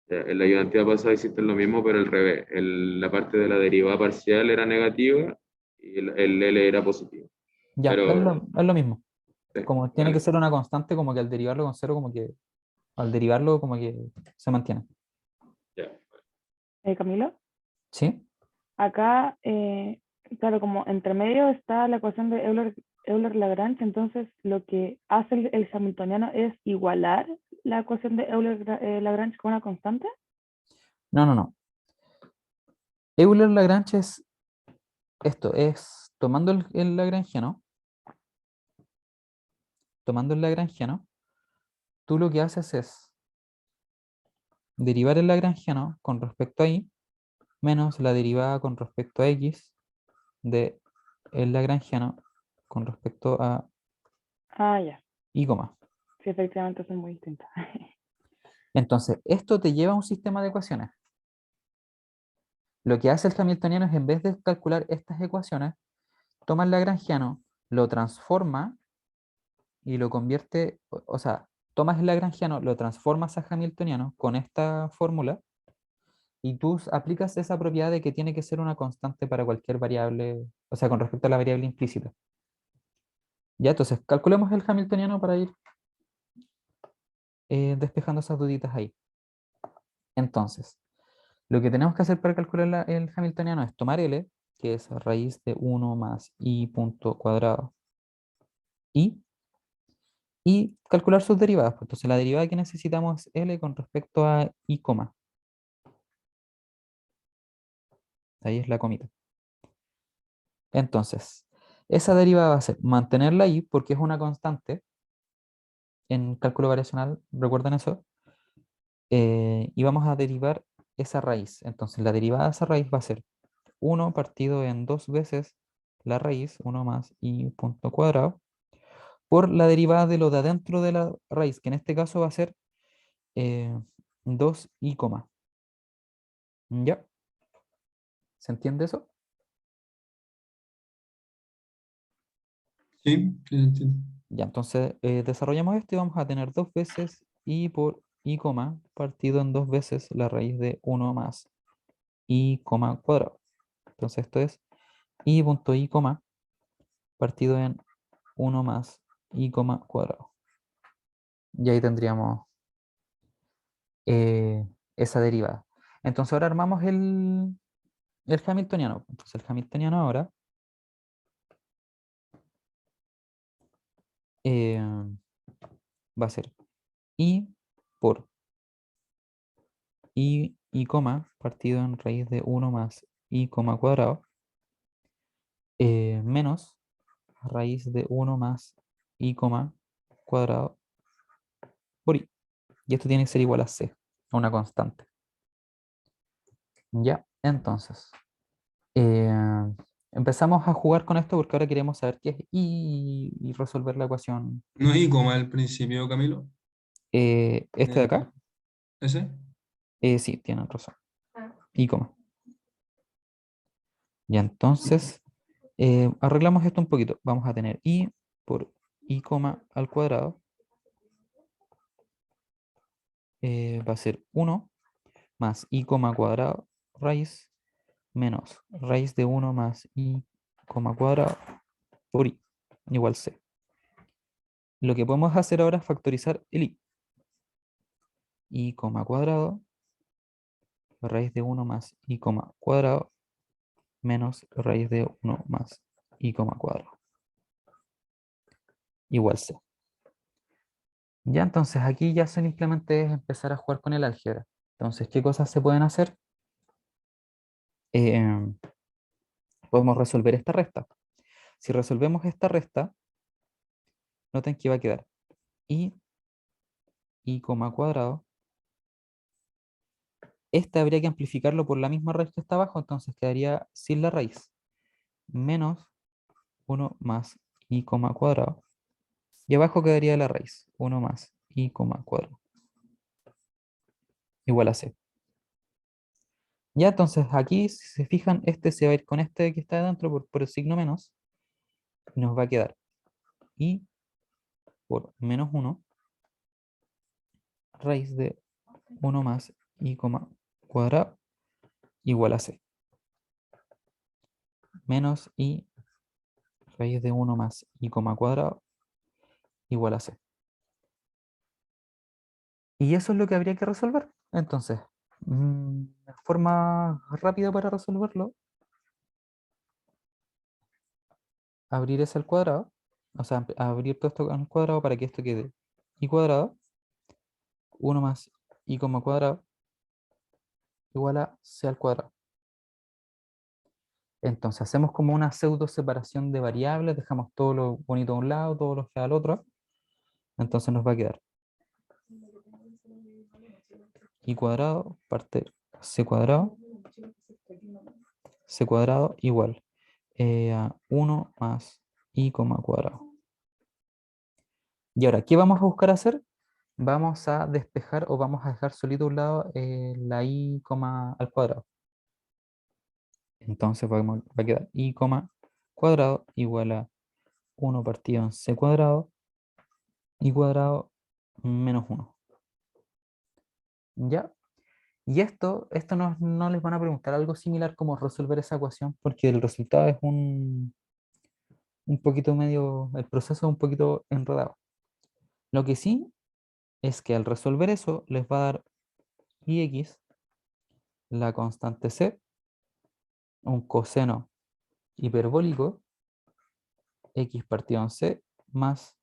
Ya, en la ayudantía pasada hiciste lo mismo, pero al revés. La parte de la derivada parcial era negativa y el L era positivo. Ya, Pero, es lo mismo. sí, Como tiene que vale. ser una constante, como que al derivarlo con cero, como que al derivarlo, como que se mantiene. Ya. Camilo, ¿Sí? acá, claro, como entre medio está la ecuación de Euler-Lagrange, entonces lo que hace el hamiltoniano es igualar la ecuación de Euler-Lagrange con una constante? No, no, no. Euler-Lagrange es esto, es tomando el lagrangiano, tú lo que haces es derivar el lagrangiano con respecto a y menos la derivada con respecto a x de el lagrangiano con respecto a Ah, ya. y coma. Sí, efectivamente son muy distintas. Entonces, esto te lleva a un sistema de ecuaciones. Lo que hace el hamiltoniano es, en vez de calcular estas ecuaciones, toma el lagrangiano, lo transforma y lo convierte, o sea, tomas el lagrangiano, lo transformas a hamiltoniano con esta fórmula y tú aplicas esa propiedad de que tiene que ser una constante para cualquier variable, o sea, con respecto a la variable implícita. Ya, entonces, calculemos el hamiltoniano para ir despejando esas duditas ahí. Entonces, lo que tenemos que hacer para calcular el hamiltoniano es tomar L, que es raíz de 1 más i punto cuadrado, y calcular sus derivadas. Pues, entonces, la derivada que necesitamos es L con respecto a i, coma. Ahí es la comita. Entonces, esa derivada va a ser mantenerla ahí porque es una constante en cálculo variacional, ¿recuerdan eso? Y vamos a derivar esa raíz. Entonces, la derivada de esa raíz va a ser 1 partido en 2 veces la raíz, 1 más i punto cuadrado, por la derivada de lo de adentro de la raíz, que en este caso va a ser 2i, coma. ¿Ya? ¿Se entiende eso? Sí, sí, entiendo. Ya, entonces desarrollamos esto y vamos a tener 2 veces i por i, coma, partido en 2 veces la raíz de 1 más i, coma cuadrado. Entonces esto es i punto i, coma, partido en 1 más i, coma cuadrado. Y ahí tendríamos esa derivada. Entonces ahora armamos el hamiltoniano. Entonces el hamiltoniano ahora va a ser i por i, coma, partido en raíz de 1 más i, coma cuadrado, menos raíz de 1 más i, coma cuadrado por i. Y esto tiene que ser igual a c, a una constante. Ya, entonces, eh, empezamos a jugar con esto porque ahora queremos saber qué es y resolver la ecuación. No hay coma al principio, Camilo. Este de acá, ¿Ese? sí, tienen razón. I, coma. Y entonces, arreglamos esto un poquito. Vamos a tener i por i, coma al cuadrado. Va a ser 1 más i, coma cuadrado raíz menos raíz de 1 más i, coma cuadrado por i igual c. Lo que podemos hacer ahora es factorizar el i, coma cuadrado, raíz de 1 más i, coma cuadrado menos raíz de 1 más i, coma cuadrado igual c. Ya, entonces aquí ya simplemente es empezar a jugar con el álgebra. Entonces, ¿qué cosas se pueden hacer? Podemos resolver esta resta. Si resolvemos esta resta, noten que va a quedar i, coma cuadrado. Este habría que amplificarlo por la misma raíz que está abajo, entonces quedaría sin la raíz. Menos 1 más i, coma cuadrado. Y abajo quedaría la raíz, 1 más i, coma cuadrado. Igual a c. Ya, entonces aquí, si se fijan, este se va a ir con este que está adentro por el signo menos. Y nos va a quedar i por menos 1 raíz de 1 más i, coma cuadrado igual a c. Menos i raíz de 1 más i, coma cuadrado igual a c. Y eso es lo que habría que resolver. Entonces, la forma rápida para resolverlo, abrir ese al cuadrado, o sea, abrir todo esto al cuadrado para que esto quede i cuadrado, 1 más i cuadrado igual a c al cuadrado. Entonces hacemos como una pseudo separación de variables, dejamos todo lo bonito a un lado, todo lo feo al otro. Entonces nos va a quedar i cuadrado parte c cuadrado igual a 1 más i cuadrado. Y ahora, ¿qué vamos a buscar hacer? Vamos a despejar o vamos a dejar solito a un lado la i al cuadrado. Entonces va a quedar i cuadrado igual a 1 partido en c cuadrado i cuadrado menos 1. ¿Ya? Y esto no les van a preguntar algo similar como resolver esa ecuación, porque el resultado es un poquito medio, el proceso es un poquito enredado. Lo que sí es que al resolver eso les va a dar ix, la constante c, un coseno hiperbólico, x partido en c, más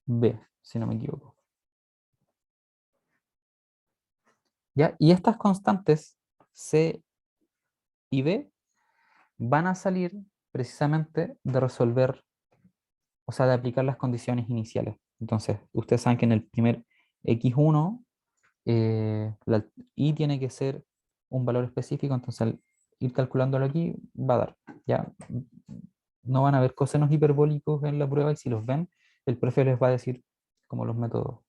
b, si no me equivoco. ¿Ya? Y estas constantes c y b van a salir precisamente de resolver, o sea, de aplicar las condiciones iniciales. Entonces, ustedes saben que en el primer x1, la i tiene que ser un valor específico, entonces al ir calculándolo aquí, va a dar. Ya no van a ver cosenos hiperbólicos en la prueba, y si los ven, el profe les va a decir como los métodos,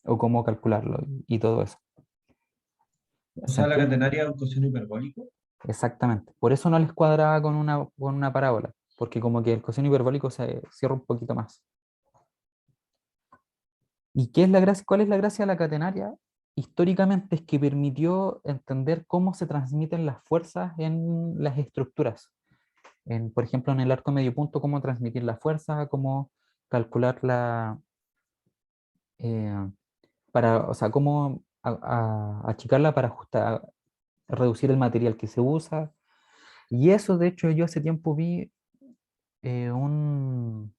o cómo calcularlo, y todo eso. O ¿Se sea, la entiende? catenaria es un coseno hiperbólico. Exactamente. Por eso no les cuadraba con una parábola, porque como que el coseno hiperbólico se cierra un poquito más. ¿Y qué es la gracia? ¿Cuál es la gracia de la catenaria? Históricamente es que permitió entender cómo se transmiten las fuerzas en las estructuras. Por ejemplo, en el arco medio punto, cómo transmitir la fuerza, cómo calcular eh, o sea, cómo achicarla para ajustar, reducir el material que se usa. Y eso, de hecho, yo hace tiempo vi un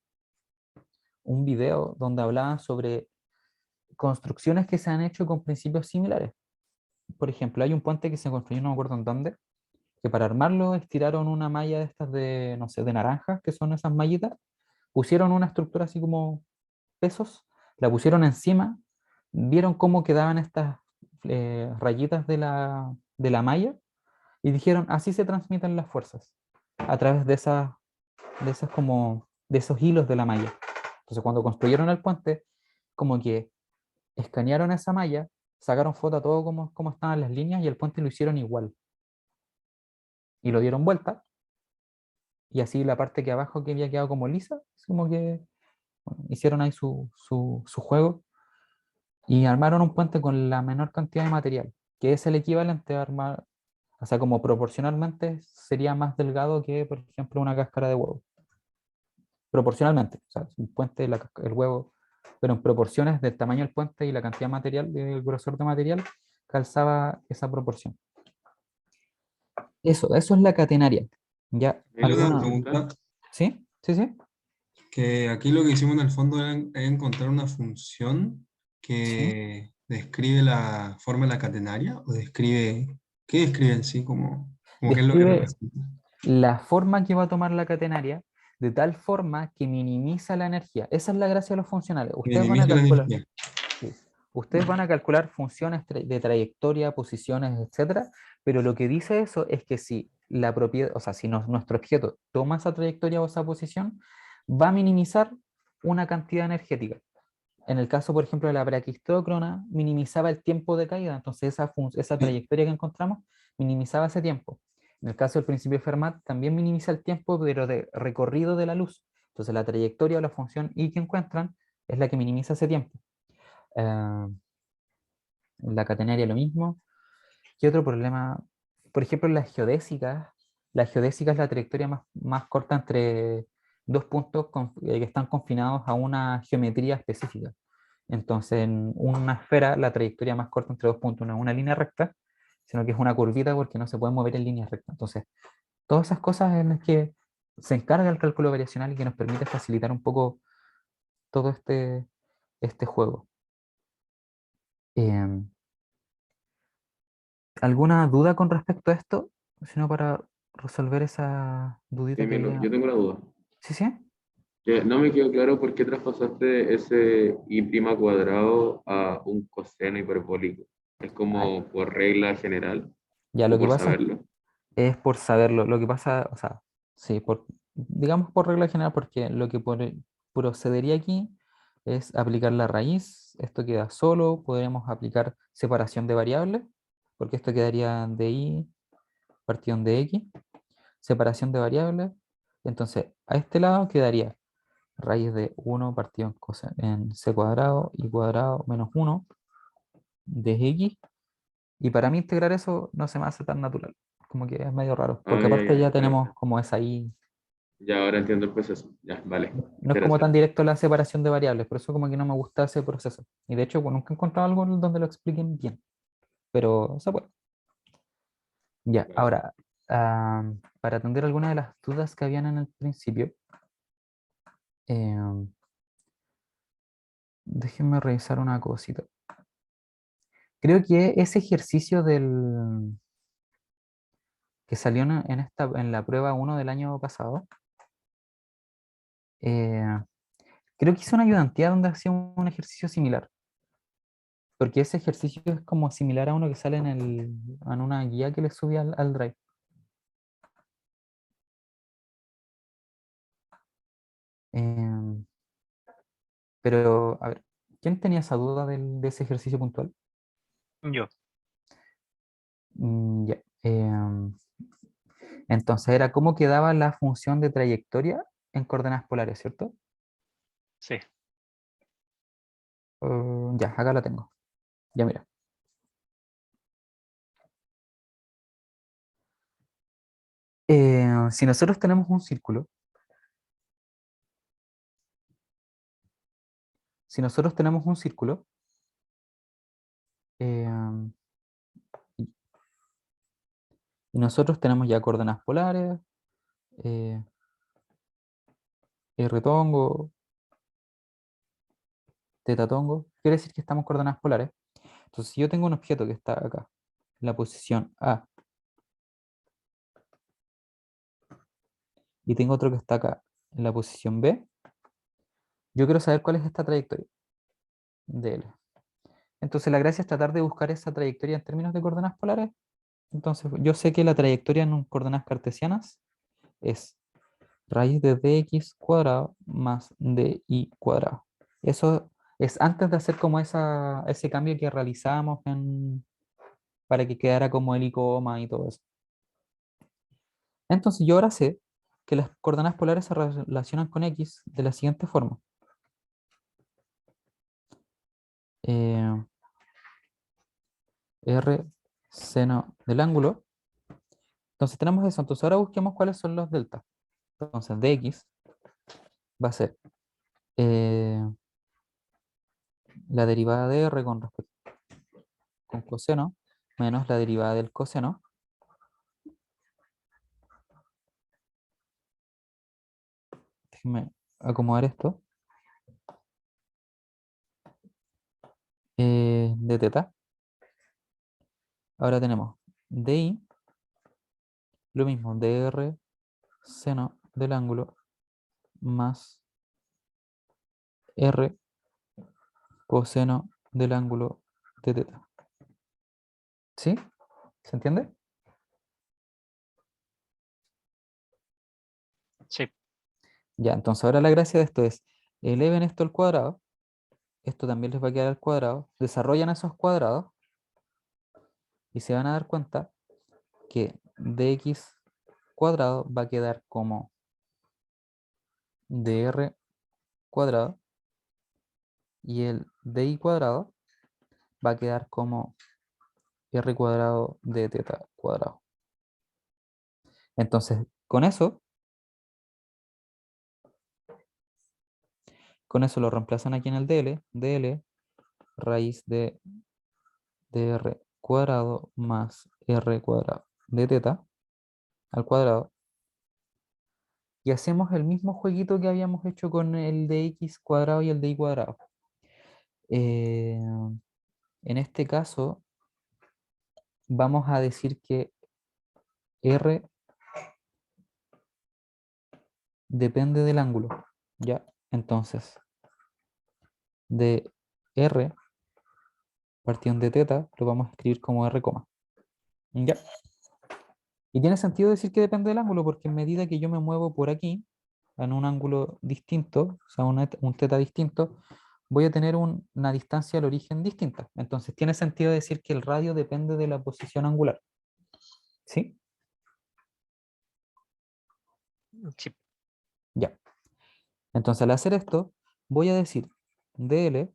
video donde hablaban sobre construcciones que se han hecho con principios similares. Por ejemplo, hay un puente que se construyó, no me acuerdo en dónde, que para armarlo estiraron una malla de estas de, no sé, de naranjas, que son esas mallitas, pusieron una estructura así como pesos, la pusieron encima, vieron cómo quedaban estas rayitas de la malla, y dijeron, así se transmiten las fuerzas, a través de esos hilos de la malla. Entonces, cuando construyeron el puente, como que escanearon esa malla, sacaron foto a todo como estaban las líneas, y el puente lo hicieron igual. Y lo dieron vuelta, y así la parte que abajo que había quedado como lisa, es como que bueno, hicieron ahí su juego, y armaron un puente con la menor cantidad de material, que es el equivalente a armar, o sea, como proporcionalmente sería más delgado que, por ejemplo, una cáscara de huevo. Proporcionalmente, o sea, un puente, el huevo, pero en proporciones del tamaño del puente y la cantidad de material, del grosor de material, calzaba esa proporción. Eso es la catenaria. ¿Ya? Hay una ¿Alguna? pregunta, ¿Sí? ¿Sí, sí? que aquí lo que hicimos en el fondo es encontrar una función Sí. que describe la forma de la catenaria, o describe, ¿qué describe en sí? Como qué es lo que Describe representa. la forma que va a tomar la catenaria de tal forma que minimiza la energía. Esa es la gracia de los funcionales. Que Ustedes van a minimiza la calcular, energía. sí, ustedes van a calcular funciones de trayectoria, posiciones, etcétera, pero lo que dice eso es que si la propiedad, o sea, si nuestro objeto toma esa trayectoria o esa posición, va a minimizar una cantidad energética. En el caso, por ejemplo, de la braquistócrona, minimizaba el tiempo de caída, entonces esa Sí. trayectoria que encontramos minimizaba ese tiempo. En el caso del principio de Fermat, también minimiza el tiempo, pero de recorrido de la luz. Entonces, la trayectoria o la función y que encuentran es la que minimiza ese tiempo. En la catenaria lo mismo. ¿Qué otro problema? Por ejemplo, en las geodésicas la trayectoria más corta entre dos puntos que están confinados a una geometría específica. Entonces, en una esfera, la trayectoria más corta entre dos puntos no es una línea recta, sino que es una curvita, porque no se puede mover en línea recta. Entonces, todas esas cosas en las que se encarga el cálculo variacional y que nos permite facilitar un poco todo este juego. Em, ¿Alguna duda con respecto a esto? Sino para resolver esa dudita que Milo, había. yo tengo una duda. ¿Sí, sí? Que no me quedó claro por qué traspasaste ese y' cuadrado a un coseno hiperbólico. ¿Es Ah, como por regla general ya, o lo que por pasa saberlo? es por saberlo. Lo que pasa, o sea, sí, digamos por regla general, porque lo que procedería aquí es aplicar la raíz. Esto queda solo. Podremos aplicar separación de variables, porque esto quedaría de y partido de x. Separación de variables. Entonces, a este lado quedaría raíz de 1 partido en c cuadrado y cuadrado menos 1 de x. Y para mí integrar eso no se me hace tan natural. Como que es medio raro. Ah, Porque ya, aparte ya, ya pero tenemos como esa ahí. ya ahora entiendo el proceso. Ya, vale. No es Muchas como gracias. tan directo la separación de variables. Por eso como que no me gusta ese proceso. Y de hecho, bueno, nunca he encontrado algo donde lo expliquen bien. Pero se puede. Ya, Vale. ahora, para atender algunas de las dudas que habían en el principio, em, déjenme revisar una cosita. Creo que ese ejercicio que salió en la prueba 1 del año pasado, eh, creo que hizo una ayudantía donde hacía un ejercicio similar, porque ese ejercicio es como similar a uno que sale en una guía que le subí al Drive. Em, pero, a ver, ¿quién tenía esa duda de ese ejercicio puntual? Yo. Ya, entonces era cómo quedaba la función de trayectoria en coordenadas polares, ¿cierto? Sí. Ya, acá la tengo. Ya mira. Si nosotros tenemos un círculo, si nosotros tenemos un círculo, y nosotros tenemos ya coordenadas polares, eh, R tongo, teta tongo, quiere decir que estamos coordenadas polares. Entonces, si yo tengo un objeto que está acá, en la posición A, y tengo otro que está acá, en la posición B, yo quiero saber cuál es esta trayectoria de L. Entonces, la gracia es tratar de buscar esa trayectoria en términos de coordenadas polares. Entonces, yo sé que la trayectoria en coordenadas cartesianas es raíz de dx cuadrado más dy cuadrado. Eso es antes de hacer como ese cambio que realizamos para que quedara como el y todo eso. Entonces yo ahora sé que las coordenadas polares se relacionan con x de la siguiente forma. Eh, R seno del ángulo. Entonces tenemos eso. Entonces ahora busquemos cuáles son los deltas. Entonces dx va a ser eh, la derivada de r con coseno menos la derivada del coseno. Déjenme acomodar esto. De teta. Ahora tenemos di, lo mismo, dr seno del ángulo más r coseno del ángulo de teta. ¿Sí? ¿Se entiende? Sí. Ya, entonces ahora la gracia de esto es, eleven esto al cuadrado, esto también les va a quedar al cuadrado, desarrollan esos cuadrados y se van a dar cuenta que dx cuadrado va a quedar como dr cuadrado y el dy cuadrado va a quedar como r cuadrado de teta cuadrado. Entonces, con eso lo reemplazan aquí en el dl raíz de dr cuadrado más r cuadrado de teta al cuadrado. Y hacemos el mismo jueguito que habíamos hecho con el dx cuadrado y el dy cuadrado. Eh, En este caso, vamos a decir que R depende del ángulo, ¿ya? Entonces, de R, partición de teta, lo vamos a escribir como R, ¿ya? Y tiene sentido decir que depende del ángulo, porque en medida que yo me muevo por aquí, en un ángulo distinto, o sea, un teta distinto, voy a tener una distancia al origen distinta. Entonces tiene sentido decir que el radio depende de la posición angular. ¿Sí? Sí. Ya. Entonces al hacer esto, voy a decir dl,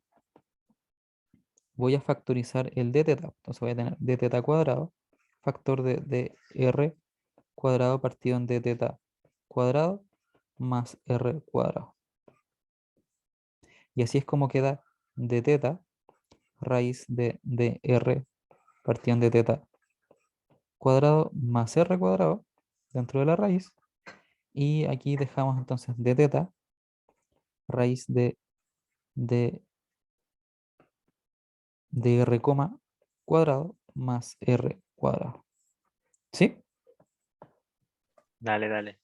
voy a factorizar el d teta. Entonces voy a tener d teta cuadrado, factor de r cuadrado partido en d teta cuadrado más r cuadrado. Y así es como queda d teta raíz de r partido en d teta cuadrado más r cuadrado dentro de la raíz. Y aquí dejamos entonces d teta raíz de r, cuadrado más r cuadrado. ¿Sí? Dale, dale.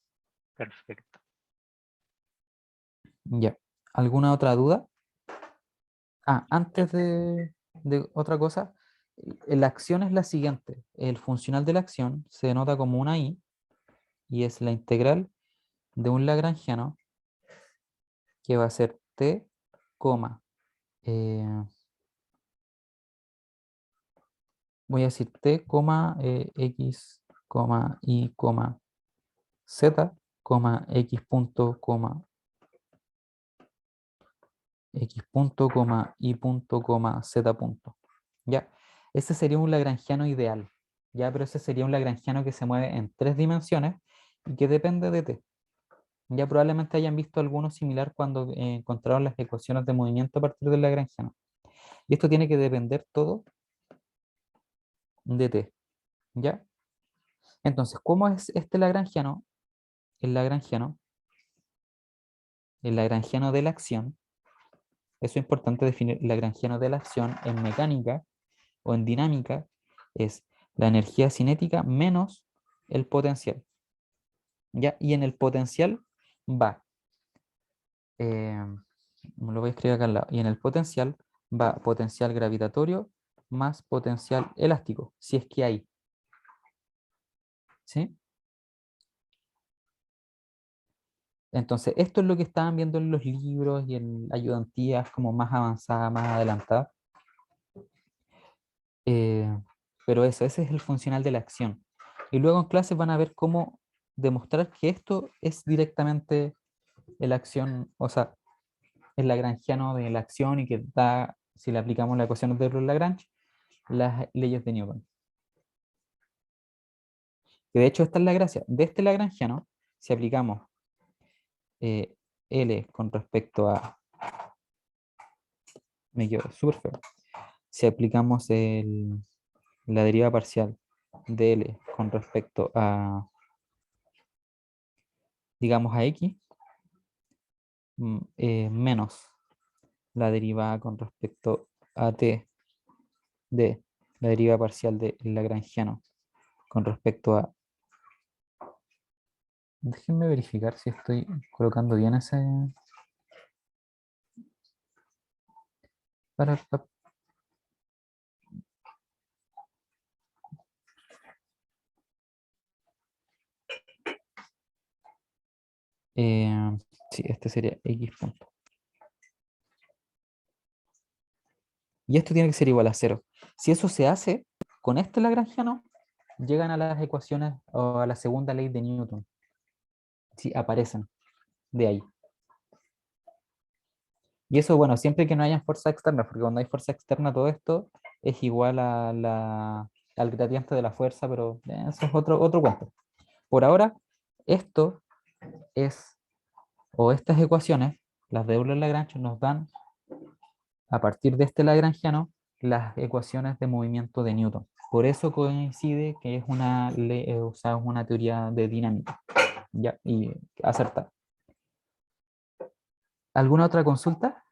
Perfecto. Ya. ¿Alguna otra duda? Antes de otra cosa, la acción es la siguiente. El funcional de la acción se denota como una i y es la integral de un lagrangiano que va a ser t, voy a decir t, x, y, z, x punto, x punto, y punto, z punto. ¿Ya? Ese sería un lagrangiano ideal. ¿Ya? Pero ese sería un lagrangiano que se mueve en 3 dimensiones y que depende de t. Ya probablemente hayan visto alguno similar cuando encontraron las ecuaciones de movimiento a partir del lagrangiano. Y esto tiene que depender todo de t. ¿Ya? Entonces, ¿cómo es este lagrangiano? El lagrangiano de la acción. Eso es importante definir. El lagrangiano de la acción en mecánica o en dinámica es la energía cinética menos el potencial. ¿Ya? Y en el potencial va, me lo voy a escribir acá al lado, y en el potencial va potencial gravitatorio más potencial elástico, si es que hay. ¿Sí? Entonces, esto es lo que estaban viendo en los libros y en ayudantías como más avanzadas, más adelantadas. Pero ese es el funcional de la acción. Y luego en clases van a ver cómo demostrar que esto es directamente la acción, o sea, el lagrangiano de la acción y que da, si le aplicamos la ecuación de Lagrange, las leyes de Newton. Que de hecho esta es la gracia. De este lagrangiano, si aplicamos L con respecto a... Me quedo súper feo. Si aplicamos la deriva parcial de L con respecto a, digamos, a X, menos la derivada con respecto a T de la deriva parcial del lagrangiano con respecto a... Déjenme verificar si estoy colocando bien ese... Sí, este sería X punto. Y esto tiene que ser igual a 0. Si eso se hace, con este lagrangiano, llegan a las ecuaciones o a la segunda ley de Newton. Si aparecen de ahí. Y eso, bueno, siempre que no haya fuerza externa, porque cuando hay fuerza externa todo esto es igual a al gradiente de la fuerza, pero eso es otro cuento. Por ahora, esto es, o estas ecuaciones, las de Euler-Lagrange, nos dan, a partir de este lagrangiano, las ecuaciones de movimiento de Newton. Por eso coincide que es una ley, o sea, es una teoría de dinámica. ¿Ya? Y acertar. ¿Alguna otra consulta?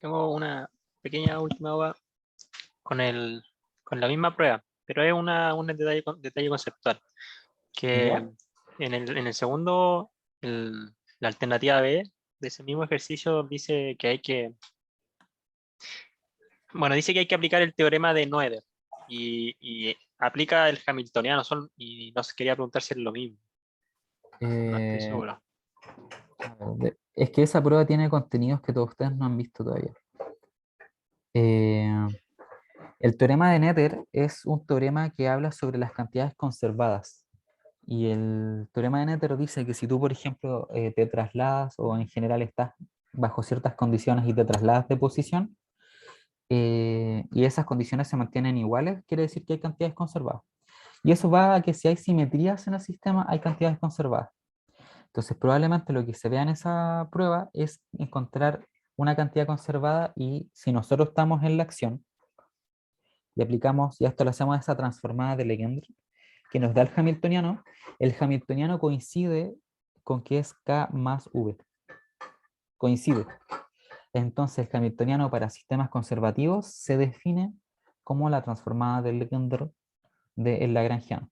tengo una pequeña última duda con con la misma prueba, pero es un detalle, detalle conceptual, que ¿Ya? en el segundo, la alternativa B de ese mismo ejercicio dice que dice que hay que aplicar el teorema de Noether y aplica el hamiltoniano, y no sé, quería preguntar si es lo mismo, no estoy Eh, seguro. a ver, es que esa prueba tiene contenidos que todos ustedes no han visto todavía. Eh, el teorema de Noether es un teorema que habla sobre las cantidades conservadas. Y el teorema de Noether dice que si tú, por ejemplo, te trasladas o en general estás bajo ciertas condiciones y te trasladas de posición, y esas condiciones se mantienen iguales, quiere decir que hay cantidades conservadas. Y eso va a que si hay simetrías en el sistema, hay cantidades conservadas. Entonces, probablemente lo que se vea en esa prueba es encontrar una cantidad conservada y si nosotros estamos en la acción y aplicamos, y esto lo hacemos a esa transformada de Legendre, que nos da el hamiltoniano coincide con que es K más V. Coincide. Entonces, el hamiltoniano para sistemas conservativos se define como la transformada de Legendre del lagrangiano,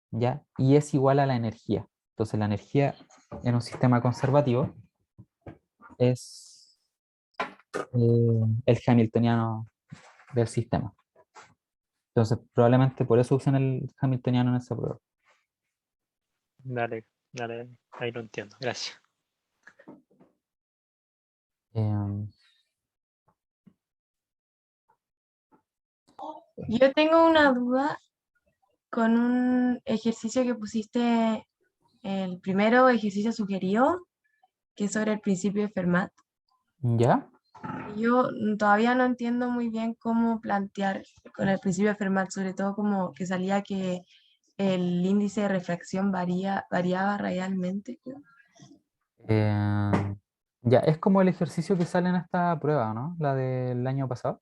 ¿ya? Y es igual a la energía. Entonces, la energía en un sistema conservativo es el hamiltoniano del sistema. Entonces, probablemente por eso usan el hamiltoniano en esa prueba. Dale, dale, ahí lo entiendo, gracias. Em, Yo tengo una duda con un ejercicio que pusiste, el primero ejercicio sugerido, que es sobre el principio de Fermat. ¿Ya? Yo todavía no entiendo muy bien cómo plantear con el principio de Fermat, sobre todo como que salía que el índice de refracción variaba radialmente. Em, ya, es como el ejercicio que sale en esta prueba, ¿no? La del año pasado.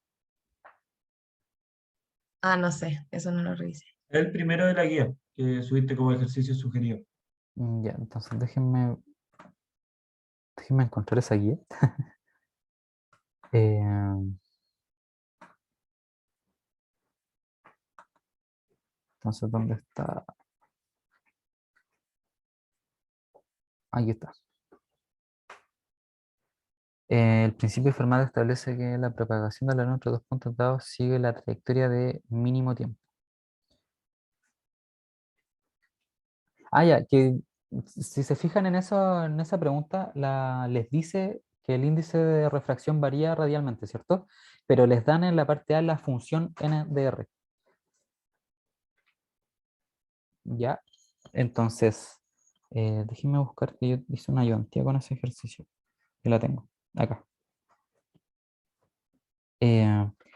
Ah, no sé, eso no lo revisé. El primero de la guía que subiste como ejercicio sugerido. Ya, entonces déjenme encontrar esa guía. Em, entonces, ¿dónde está? Aquí está. El principio de Fermat establece que la propagación de la luz entre dos puntos dados sigue la trayectoria de mínimo tiempo. Ah, ya, que si se fijan en eso, en esa pregunta, les dice que el índice de refracción varía radialmente, ¿cierto? Pero les dan en la parte A la función n de r. ¿Ya? Entonces, déjenme buscar que yo hice una ayudantía con ese ejercicio. Que la tengo, acá.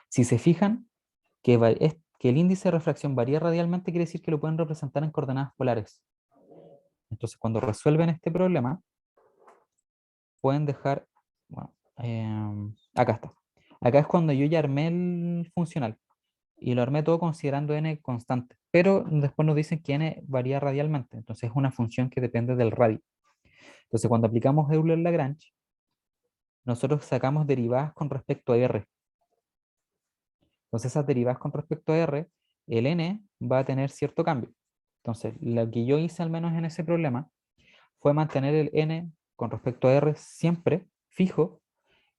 Si se fijan que el índice de refracción varía radialmente, quiere decir que lo pueden representar en coordenadas polares. Entonces, cuando resuelven este problema, pueden dejar, bueno, acá está. Acá es cuando yo ya armé el funcional y lo armé todo considerando n constante, pero después nos dicen que n varía radialmente, entonces es una función que depende del radio. Entonces, cuando aplicamos Euler-Lagrange, nosotros sacamos derivadas con respecto a r. Entonces, esas derivadas con respecto a r, el n va a tener cierto cambio. Entonces, lo que yo hice al menos en ese problema fue mantener el n con respecto a r siempre fijo,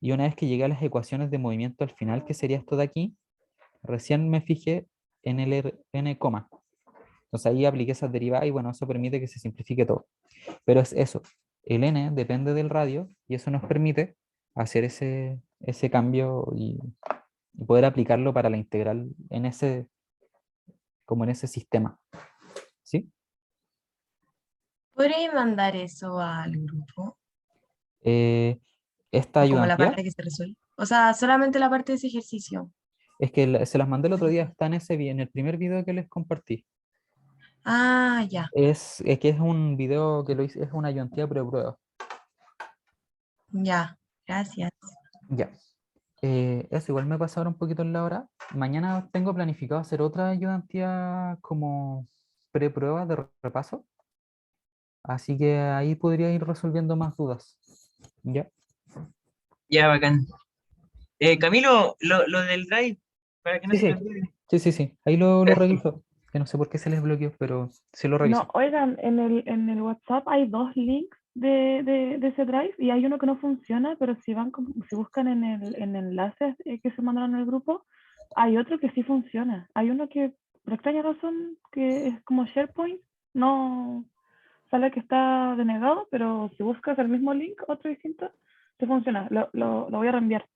y una vez que llegué a las ecuaciones de movimiento al final, que sería esto de aquí, recién me fijé en el n, coma. Entonces ahí apliqué esas derivadas y bueno, eso permite que se simplifique todo. Pero es eso, el n depende del radio y eso nos permite hacer ese cambio y poder aplicarlo para la integral como en ese sistema. ¿Sí? ¿Podrías mandar eso al grupo? Eh, esta ¿O como la ayudantía parte que se resuelve? O sea, solamente la parte de ese ejercicio. es que se las mandé el otro día, está en el primer video que les compartí. Ah, ya, Es que es un video que lo hice, es una ayudantía prueba. ya, gracias. Ya. Eso igual me pasa ahora un poquito en la hora. Mañana tengo planificado hacer otra ayudantía como pre-prueba de repaso. Así que ahí podría ir resolviendo más dudas. ¿Ya? Ya, bacán. Camilo, lo del Drive, para que no Sí, se me sí, olvide. sí. Ahí lo reviso. Que no sé por qué se les bloqueó, pero sí lo No, reviso. oigan, en el WhatsApp hay dos links de ese Drive y hay uno que no funciona, pero si van si buscan en enlaces que se mandaron en el grupo, hay otro que sí funciona. Hay uno que, por extraña razón, que es como SharePoint, no sale que está denegado, pero si buscas el mismo link, otro distinto, te funciona. Lo voy a reenviar,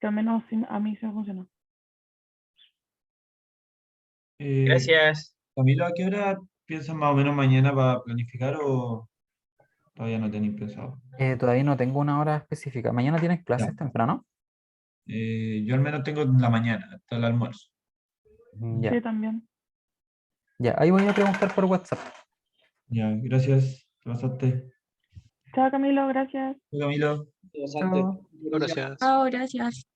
que al menos a mí se me funcionó. Gracias. Camilo, ¿a qué hora piensas más o menos mañana para planificar o todavía no tenéis pensado? Todavía no tengo una hora específica. ¿Mañana tienes Ya. clases temprano? Yo al menos tengo en la mañana, hasta el almuerzo. Sí, Ya, también. ya. Ahí voy a preguntar por WhatsApp. Ya, gracias. Te pasaste. Chao, Camilo, gracias. Camilo. Interesante. Chao. Gracias. Chao, gracias.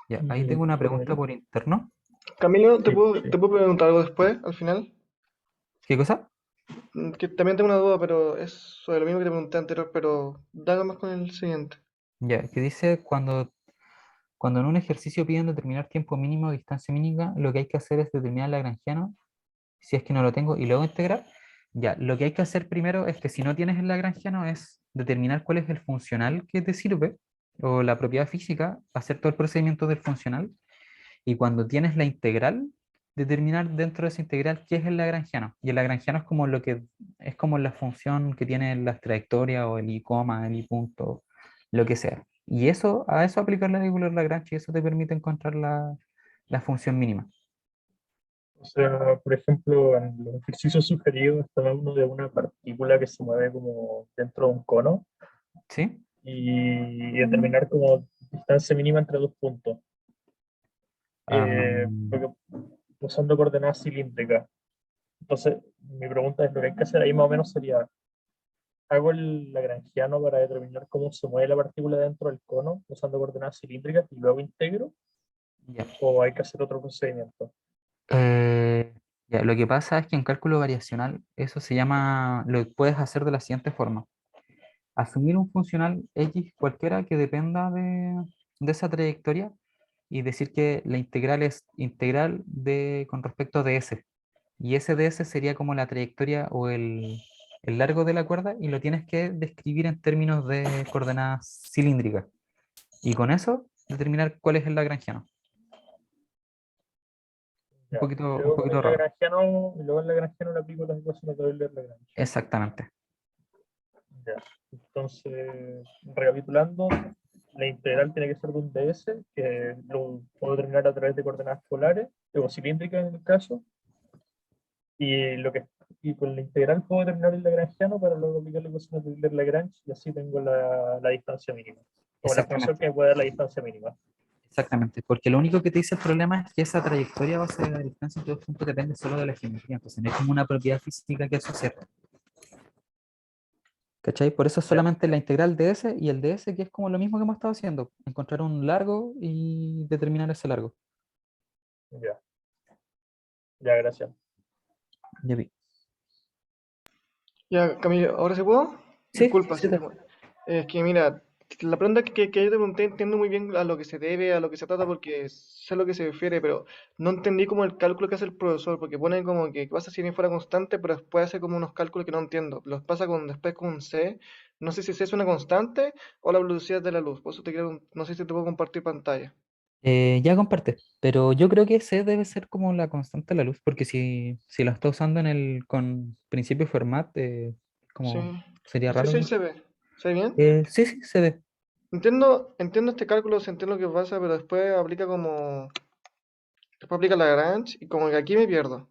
Ya, ahí tengo una pregunta por interno. Camilo, Sí. ¿te puedo preguntar algo después, al final? ¿Qué cosa? Que también tengo una duda, pero es sobre lo mismo que te pregunté anterior, pero dale más con el siguiente. Ya, que dice cuando en un ejercicio piden determinar tiempo mínimo o distancia mínima, lo que hay que hacer es determinar Lagrangiano, si es que no lo tengo, y luego integrar. Ya, lo que hay que hacer primero es que si no tienes el Lagrangiano es determinar cuál es el funcional que te sirve, o la propiedad física, hacer todo el procedimiento del funcional, y cuando tienes la integral, determinar dentro de esa integral qué es el Lagrangiano. Y el Lagrangiano es como lo que es como la función que tiene las trayectorias o el i coma, el i punto, lo que sea. Y eso, a eso aplicar la regular Lagrange y eso te permite encontrar la función mínima. O sea, por ejemplo, en los ejercicios sugeridos estaba uno de una partícula que se mueve como dentro de un cono ¿Sí? y determinar como distancia mínima entre dos puntos, Am, porque- usando coordenadas cilíndricas. Entonces, mi pregunta es, lo que hay que hacer ahí más o menos sería, ¿hago el lagrangiano para determinar cómo se mueve la partícula dentro del cono usando coordenadas cilíndricas y luego integro? ya. ¿O hay que hacer otro procedimiento? Eh, ya, lo que pasa es que en cálculo variacional eso se llama, lo puedes hacer de la siguiente forma. Asumir un funcional X cualquiera que dependa de esa trayectoria y decir que la integral es integral con respecto a ds. Y ese ds sería como la trayectoria o el largo de la cuerda y lo tienes que describir en términos de coordenadas cilíndricas. Y con eso determinar cuál es el lagrangiano. Ya. Un Luego con poquito el raro. lagrangiano, y luego el lagrangiano le aplico las ecuaciones de Euler-Lagrange. Exactamente. Ya. Entonces, recapitulando, la integral tiene que ser de un ds, que lo puedo determinar a través de coordenadas polares, o cilíndricas en el caso, y, y con la integral puedo determinar el lagrangiano para luego aplicar la ecuación de Euler-Lagrange, y así tengo la distancia mínima, o la función Exactamente. que me puede dar la distancia mínima. Exactamente. Porque lo único que te dice el problema es que esa trayectoria base de la distancia entre dos puntos depende solo de la geometría. Entonces no es como una propiedad física que asociar. ¿Cachai? Por eso es Ya, solamente la integral de ese y el de ese, que es como lo mismo que hemos estado haciendo. Encontrar un largo y determinar ese largo. ya, ya, gracias. Ya vi. Ya, Camilo, ¿ahora se puedo? Sí, Disculpa, sí. sí, es que mira, la pregunta que yo te pregunté entiendo muy bien a lo que se debe, a lo que se trata, porque sé a lo que se refiere, pero no entendí como el cálculo que hace el profesor, porque pone como que ¿qué pasa si n fuera constante? Pero después hace como unos cálculos que no entiendo. Los pasa después con un C. No sé si C es una constante o la velocidad de la luz. Por eso no sé si te puedo compartir pantalla. Ya comparte. Pero yo creo que ese debe ser como la constante de la luz, porque si la está usando con principio Fermat, Sí. como sería No sé raro si ahí que. se ve. ¿Se ve bien? Sí, se ve. Entiendo este cálculo, sí entiendo qué pasa, pero después aplica como. Después aplica la Lagrange y como que aquí me pierdo.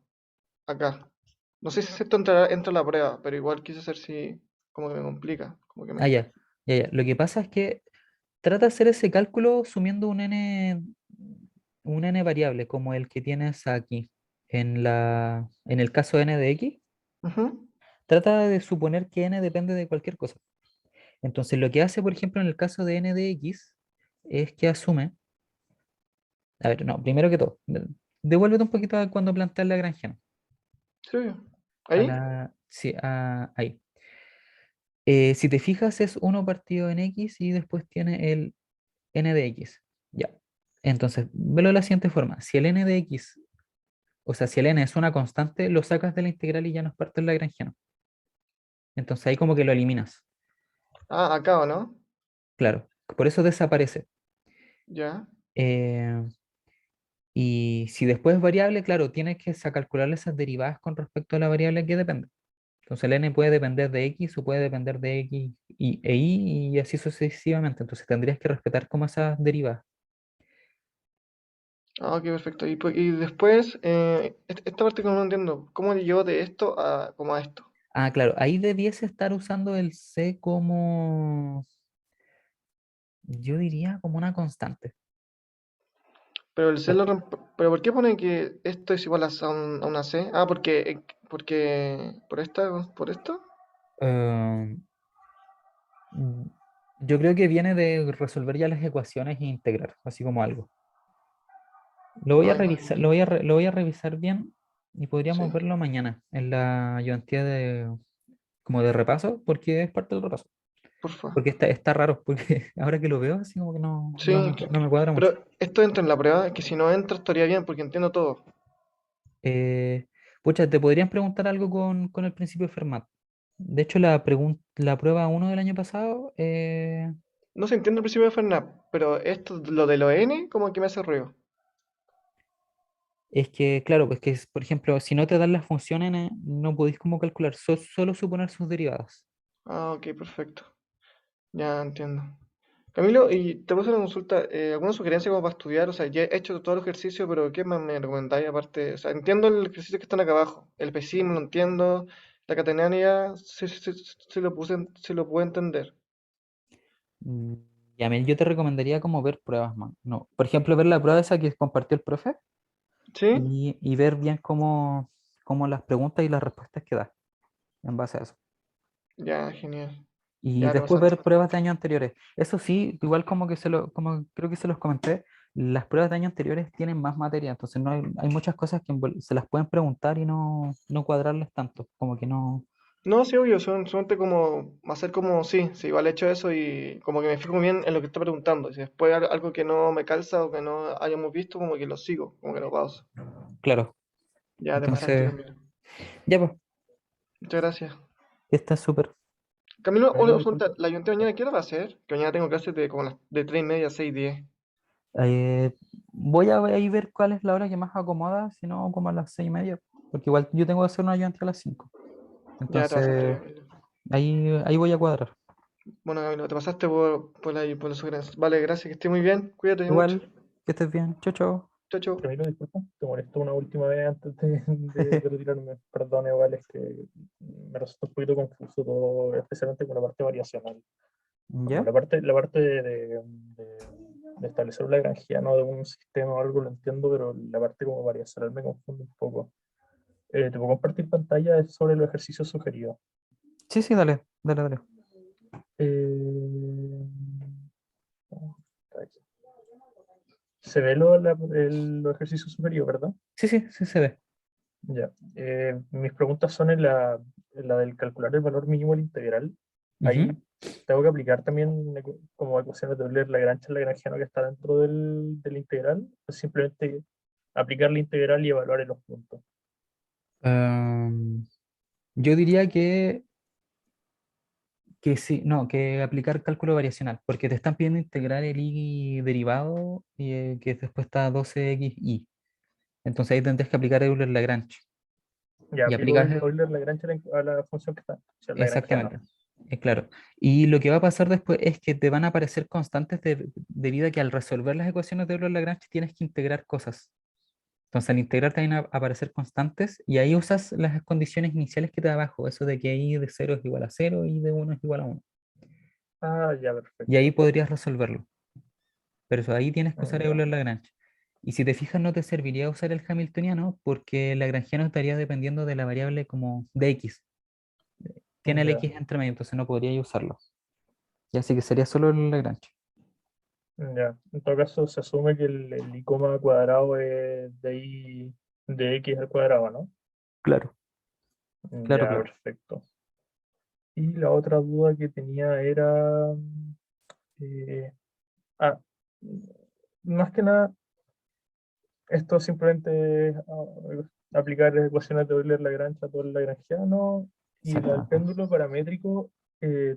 Acá. No sé si esto entra a la prueba, pero igual quise hacer si como que me complica. Como que Ah, me. ya. Lo que pasa es que trata de hacer ese cálculo sumiendo un n variable, como el que tienes aquí. En el caso n de x, Ujú. trata de suponer que n depende de cualquier cosa. Entonces, lo que hace, por ejemplo, en el caso de n de x, es que asume. A ver, no, primero que todo, devuélvete un poquito a cuando planteas la Lagrangiana. Sí. ¿Ahí? Sí, ahí. Si te fijas, es 1 partido en X y después tiene el n de X. Ya. Entonces, velo de la siguiente forma. Si el n de X, o sea, si el n es una constante, lo sacas de la integral y ya no es parte del lagrangiano. Entonces ahí como que lo eliminas. Ah, acá, ¿o no? Claro. Por eso desaparece. Ya. Eh, y si después es variable, claro, tienes que calcular esas derivadas con respecto a la variable que depende. Entonces el n puede depender de x o puede depender de x e y y así sucesivamente. Entonces tendrías que respetar como esas derivadas. Ah, ok, perfecto. Y después, esta parte que no entiendo, ¿cómo llevo de esto a como a esto? Ah, claro, ahí debiese estar usando el c como, yo diría, como una constante. Pero el C Por- ¿pero por qué pone que esto es igual a una C? Ah, por esto. eh, mm, yo creo que viene de resolver ya las ecuaciones e integrar, así como algo. Lo voy a Ay, revisar, lo voy a revisar bien y podríamos sí, verlo mañana en la ayudantía de, como de repaso, porque es parte del repaso. porfa. Porque está raro, porque ahora que lo veo, así como que no, Sí, no me, no me cuadra mucho. pero esto entra en la prueba, que si no entra estaría bien porque entiendo todo. Eh, Pucha, te podrían preguntar algo con el principio de Fermat. De hecho, la prueba 1 del año pasado, No se entiende el principio de Fermat, pero esto, lo de lo N, como que me hace ruido. es que, claro, pues que, por ejemplo, si no te dan las funciones, no podéis como calcular, solo suponer sus derivadas. Ah, ok, perfecto. Ya entiendo. Camilo, y te puedo hacer una consulta, ¿alguna sugerencia como para estudiar? O sea, ya he hecho todo el ejercicio, pero ¿qué más me recomendáis aparte? O sea, entiendo el ejercicio que están acá abajo, el PESIM lo entiendo, la catenaria sí lo puedo entender. Mm, Ya, yo te recomendaría como ver pruebas más. No, por ejemplo, ver la prueba esa que compartió el profe ¿Sí? y ver bien cómo las preguntas y las respuestas que da en base a eso. Ya, genial. Y Ya te después pasaste. ver pruebas de años anteriores. Eso sí, igual como creo que se los comenté, las pruebas de años anteriores tienen más materia, entonces no hay muchas cosas que se las pueden preguntar y no cuadrarles tanto, como que no. No, sí, obvio, solamente como hacer como, sí, sí, igual he hecho eso y como que me fijo bien en lo que está preguntando. Y si después hay algo que no me calza o que no hayamos visto, como que lo sigo, como que lo pauso. Claro, Ya te pasaste, entonces, Camilo. ya pues, Muchas gracias. está súper. Camilo, Camilo, una disculpa. consulta, ¿la ayunté mañana qué hora va a ser? Que mañana tengo clases de como de 3:30 a 6:10. Eh, Voy a ahí ver cuál es la hora que más acomoda, si no como a las 6:30, porque igual yo tengo que hacer una ayudante a las 5. Ya te pasaste, Entonces, Camilo. ahí voy a cuadrar. Bueno, Camilo, te pasaste por la sugerencia. Vale, gracias, que estés muy bien. Cuídate mucho. Igual, que estés bien. Chau, chau. Chao, chao. Camilo, disculpa, te molesto una última vez antes de retirarme. Perdón, igual es que me resulta un poquito confuso todo, especialmente con la parte variacional. Como ¿Ya? la parte de establecer un lagrangiano de un sistema o algo lo entiendo, pero la parte como variacional me confunde un poco. Te puedo compartir pantalla sobre los ejercicios sugeridos. Sí, sí, dale, dale, dale. Eh, aquí. Se ve los ejercicios sugeridos, ¿verdad? Sí, sí, sí se ve. Ya. Mis preguntas son en la del calcular el valor mínimo del integral. Ujú. Ahí tengo que aplicar también como ecuaciones de Euler-Lagrange, el lagrangiano que está dentro del integral. O simplemente aplicar la integral y evaluar en los puntos. Am, yo diría que sí, no, que aplicar cálculo variacional, porque te están pidiendo integrar el y derivado y que después está 12xy. Entonces ahí tendrías que aplicar Euler-Lagrange. Ya Y aplico aplicas, Euler-Lagrange a la función que está, o sea, el lagrangiano. exactamente, claro. Y lo que va a pasar después es que te van a aparecer constantes debido a que al resolver las ecuaciones de Euler-Lagrange tienes que integrar cosas. Entonces, al integrar te van a aparecer constantes y ahí usas las condiciones iniciales que te da abajo, eso de que i de 0 es igual a 0 y de 1 es igual a 1. Ah, ya, Y ahí perfecto. podrías resolverlo. Pero eso, ahí tienes que usar Ya, Euler-Lagrange. Y si te fijas, no te serviría usar el hamiltoniano porque el lagrangiano estaría dependiendo de la variable como de x. Tiene el ya, x entre medio, entonces no podría usarlo. Y así que sería solo el Lagrange. ya. En todo caso, se asume que el i coma cuadrado es de x al cuadrado, ¿no? Claro, claro, Ya, claro. perfecto. Y la otra duda que tenía era, eh, ah, más que nada, esto simplemente es aplicar ecuaciones de Euler-Lagrange a todo el lagrangiano y el Exactamente. péndulo paramétrico,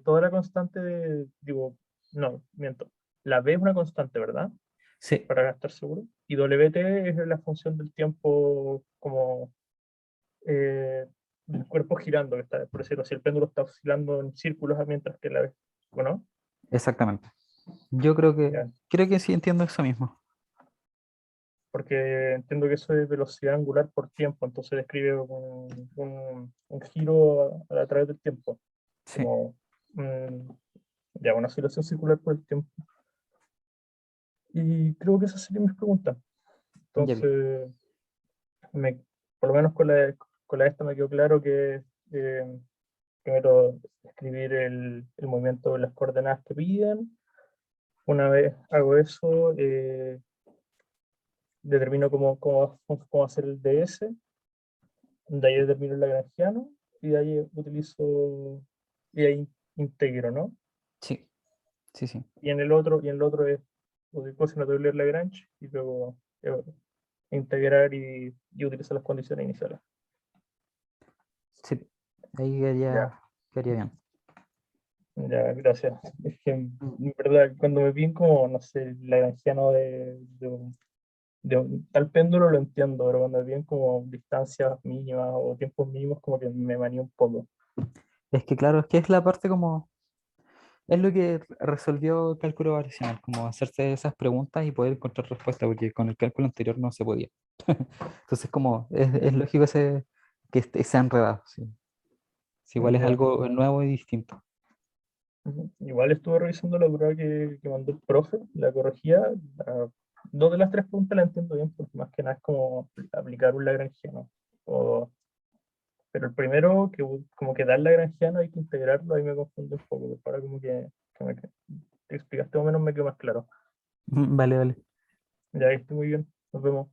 toda la constante digo, no, miento, la B es una constante, ¿verdad? Sí, Para estar seguro. Y WT es la función del tiempo como el cuerpo girando, que está, por decirlo así, el péndulo está oscilando en círculos mientras que la, bueno, exactamente. Yo creo ya, que sí entiendo eso mismo. porque entiendo que eso es velocidad angular por tiempo, entonces describe un giro a través del tiempo, Sí, como ya una oscilación circular por el tiempo. Y creo que esas serían mis preguntas. ya bien. Entonces, me, por lo menos con la esta me quedó claro que eh, primero escribir el movimiento de las coordenadas que piden. Una vez hago eso, determino cómo va a ser el DS, de ahí determino el lagrangiano y de ahí utilizo y ahí integro, ¿no? Sí, sí, sí. Y en el otro es coseno de Euler-Lagrange y luego integrar y utilizar las condiciones iniciales. Sí. Ahí Ya, quedaría bien. ya, gracias. Es que en verdad, cuando me piden como, no sé, el lagrangiano de un tal péndulo lo entiendo, pero cuando me piden como distancias mínimas o tiempos mínimos, como que me manía un poco. Es que claro, es que es la parte como, es lo que resolvió cálculo variacional, como hacerse esas preguntas y poder encontrar respuesta, porque con el cálculo anterior no se podía. Entonces como, es lógico que se ha enredado, sí. Sí, igual es Ya. algo nuevo y distinto. Ujú. Igual estuve revisando la prueba que mandó el profe, la corregía. Dos de las tres preguntas la entiendo bien, porque más que nada es como aplicar un lagrangiano. Pero el primero, como que dar lagrangiano hay que integrarlo, ahí me confunde un poco, pero ahora como que te explicaste más o menos me quedó más claro. Vale, vale. Ya, estoy muy bien, nos vemos.